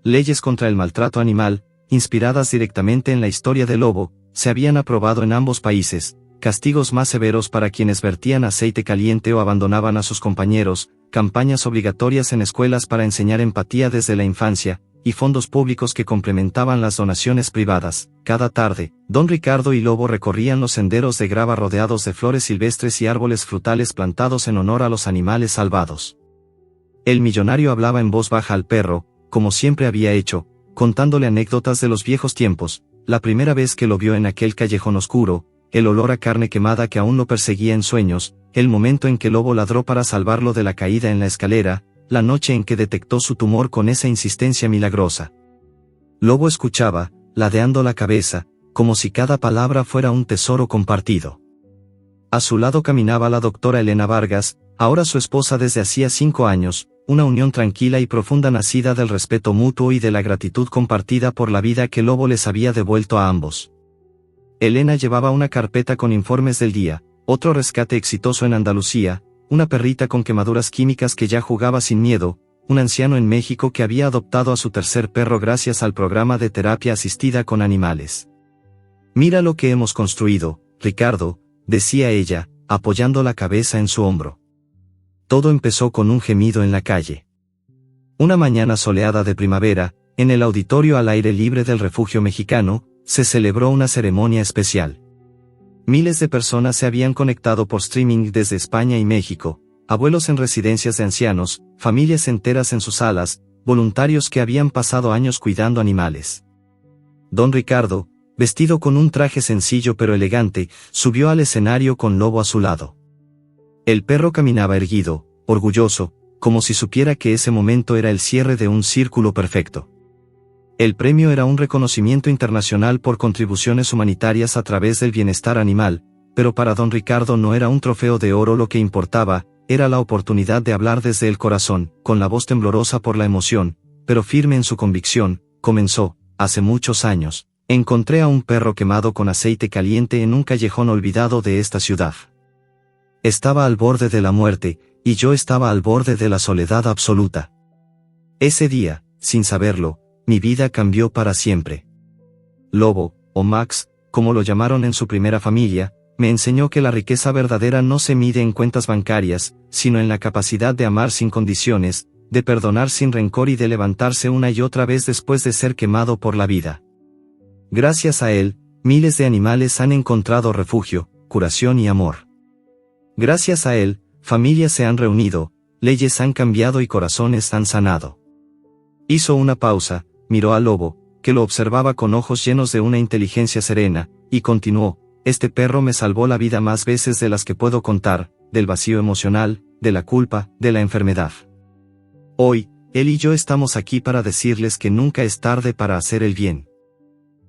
Leyes contra el maltrato animal, inspiradas directamente en la historia de Lobo, se habían aprobado en ambos países, castigos más severos para quienes vertían aceite caliente o abandonaban a sus compañeros, campañas obligatorias en escuelas para enseñar empatía desde la infancia, y fondos públicos que complementaban las donaciones privadas. Cada tarde, don Ricardo y Lobo recorrían los senderos de grava rodeados de flores silvestres y árboles frutales plantados en honor a los animales salvados. El millonario hablaba en voz baja al perro, como siempre había hecho, contándole anécdotas de los viejos tiempos, la primera vez que lo vio en aquel callejón oscuro, el olor a carne quemada que aún lo perseguía en sueños, el momento en que Lobo ladró para salvarlo de la caída en la escalera, la noche en que detectó su tumor con esa insistencia milagrosa. Lobo escuchaba, ladeando la cabeza, como si cada palabra fuera un tesoro compartido. A su lado caminaba la doctora Elena Vargas, ahora su esposa desde hacía 5 años, una unión tranquila y profunda nacida del respeto mutuo y de la gratitud compartida por la vida que Lobo les había devuelto a ambos. Elena llevaba una carpeta con informes del día, otro rescate exitoso en Andalucía, una perrita con quemaduras químicas que ya jugaba sin miedo, un anciano en México que había adoptado a su tercer perro gracias al programa de terapia asistida con animales. Mira lo que hemos construido, Ricardo, decía ella, apoyando la cabeza en su hombro. Todo empezó con un gemido en la calle. Una mañana soleada de primavera, en el auditorio al aire libre del refugio mexicano, se celebró una ceremonia especial. Miles de personas se habían conectado por streaming desde España y México, abuelos en residencias de ancianos, familias enteras en sus salas, voluntarios que habían pasado años cuidando animales. Don Ricardo, vestido con un traje sencillo pero elegante, subió al escenario con Lobo a su lado. El perro caminaba erguido, orgulloso, como si supiera que ese momento era el cierre de un círculo perfecto. El premio era un reconocimiento internacional por contribuciones humanitarias a través del bienestar animal, pero para don Ricardo no era un trofeo de oro lo que importaba, era la oportunidad de hablar desde el corazón, con la voz temblorosa por la emoción, pero firme en su convicción. Comenzó, hace muchos años, encontré a un perro quemado con aceite caliente en un callejón olvidado de esta ciudad. Estaba al borde de la muerte, y yo estaba al borde de la soledad absoluta. Ese día, sin saberlo, mi vida cambió para siempre. Lobo, o Max, como lo llamaron en su primera familia, me enseñó que la riqueza verdadera no se mide en cuentas bancarias, sino en la capacidad de amar sin condiciones, de perdonar sin rencor y de levantarse una y otra vez después de ser quemado por la vida. Gracias a él, miles de animales han encontrado refugio, curación y amor. Gracias a él, familias se han reunido, leyes han cambiado y corazones han sanado. Hizo una pausa, miró al lobo, que lo observaba con ojos llenos de una inteligencia serena, y continuó: este perro me salvó la vida más veces de las que puedo contar, del vacío emocional, de la culpa, de la enfermedad. Hoy, él y yo estamos aquí para decirles que nunca es tarde para hacer el bien.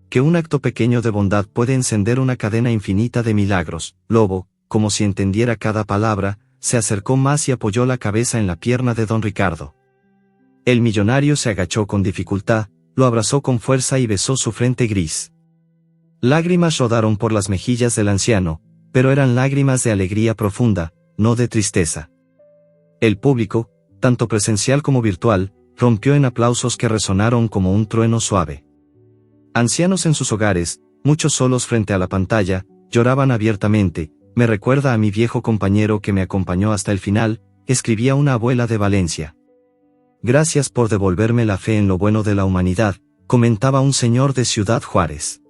Que un acto pequeño de bondad puede encender una cadena infinita de milagros. Lobo, como si entendiera cada palabra, se acercó más y apoyó la cabeza en la pierna de don Ricardo. El millonario se agachó con dificultad, lo abrazó con fuerza y besó su frente gris. Lágrimas rodaron por las mejillas del anciano, pero eran lágrimas de alegría profunda, no de tristeza. El público, tanto presencial como virtual, rompió en aplausos que resonaron como un trueno suave. Ancianos en sus hogares, muchos solos frente a la pantalla, lloraban abiertamente. Me recuerda a mi viejo compañero que me acompañó hasta el final, escribía una abuela de Valencia. Gracias por devolverme la fe en lo bueno de la humanidad, comentaba un señor de Ciudad Juárez.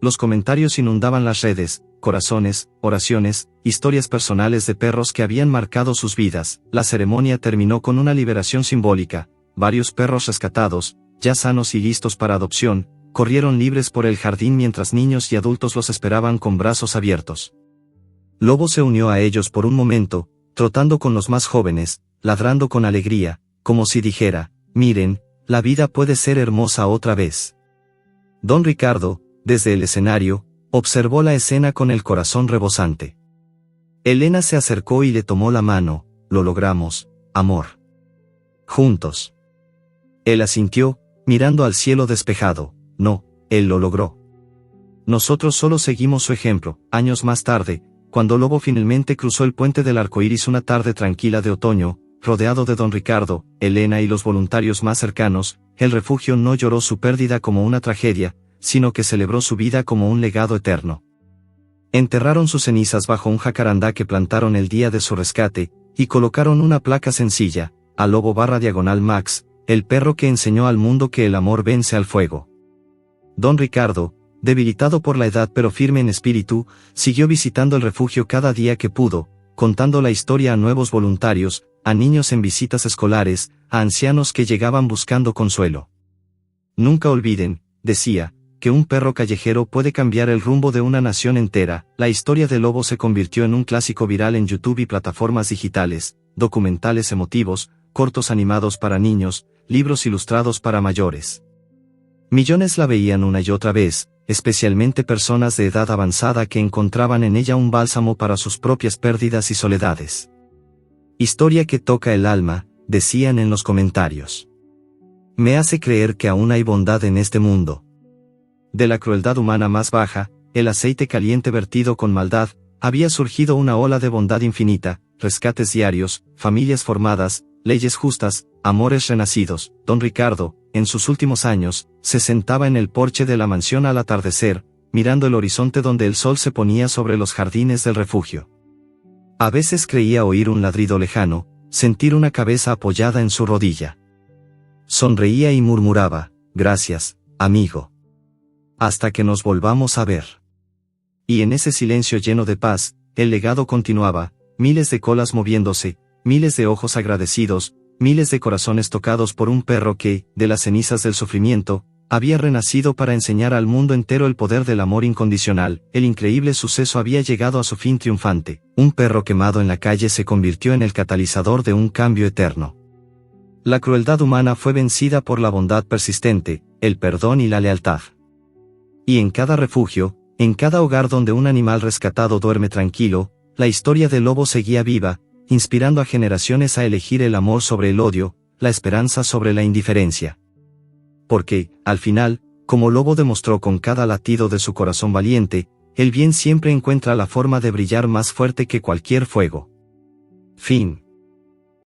Los comentarios inundaban las redes, corazones, oraciones, historias personales de perros que habían marcado sus vidas. La ceremonia terminó con una liberación simbólica. Varios perros rescatados, ya sanos y listos para adopción, corrieron libres por el jardín mientras niños y adultos los esperaban con brazos abiertos. Lobo se unió a ellos por un momento, trotando con los más jóvenes, ladrando con alegría, como si dijera: miren, la vida puede ser hermosa otra vez. Don Ricardo, desde el escenario, observó la escena con el corazón rebosante. Elena se acercó y le tomó la mano: lo logramos, amor. Juntos. Él asintió, mirando al cielo despejado: no, él lo logró. Nosotros solo seguimos su ejemplo. Años más tarde, cuando Lobo finalmente cruzó el puente del arcoíris una tarde tranquila de otoño, rodeado de don Ricardo, Elena y los voluntarios más cercanos, el refugio no lloró su pérdida como una tragedia, sino que celebró su vida como un legado eterno. Enterraron sus cenizas bajo un jacarandá que plantaron el día de su rescate, y colocaron una placa sencilla: a Lobo / Max, el perro que enseñó al mundo que el amor vence al fuego. Don Ricardo, debilitado por la edad pero firme en espíritu, siguió visitando el refugio cada día que pudo, contando la historia a nuevos voluntarios, a niños en visitas escolares, a ancianos que llegaban buscando consuelo. Nunca olviden, decía, que un perro callejero puede cambiar el rumbo de una nación entera. La historia de Lobo se convirtió en un clásico viral en YouTube y plataformas digitales, documentales emotivos, cortos animados para niños, libros ilustrados para mayores. Millones la veían una y otra vez, especialmente personas de edad avanzada que encontraban en ella un bálsamo para sus propias pérdidas y soledades. Historia que toca el alma, decían en los comentarios. Me hace creer que aún hay bondad en este mundo. De la crueldad humana más baja, el aceite caliente vertido con maldad, había surgido una ola de bondad infinita: rescates diarios, familias formadas, leyes justas, amores renacidos. Don Ricardo, en sus últimos años, se sentaba en el porche de la mansión al atardecer, mirando el horizonte donde el sol se ponía sobre los jardines del refugio. A veces creía oír un ladrido lejano, sentir una cabeza apoyada en su rodilla. Sonreía y murmuraba: gracias, amigo. Hasta que nos volvamos a ver. Y en ese silencio lleno de paz, el legado continuaba: miles de colas moviéndose, miles de ojos agradecidos, miles de corazones tocados por un perro que, de las cenizas del sufrimiento, había renacido para enseñar al mundo entero el poder del amor incondicional. El increíble suceso había llegado a su fin triunfante. Un perro quemado en la calle se convirtió en el catalizador de un cambio eterno. La crueldad humana fue vencida por la bondad persistente, el perdón y la lealtad. Y en cada refugio, en cada hogar donde un animal rescatado duerme tranquilo, la historia del Lobo seguía viva, inspirando a generaciones a elegir el amor sobre el odio, la esperanza sobre la indiferencia. Porque, al final, como Lobo demostró con cada latido de su corazón valiente, el bien siempre encuentra la forma de brillar más fuerte que cualquier fuego. Fin.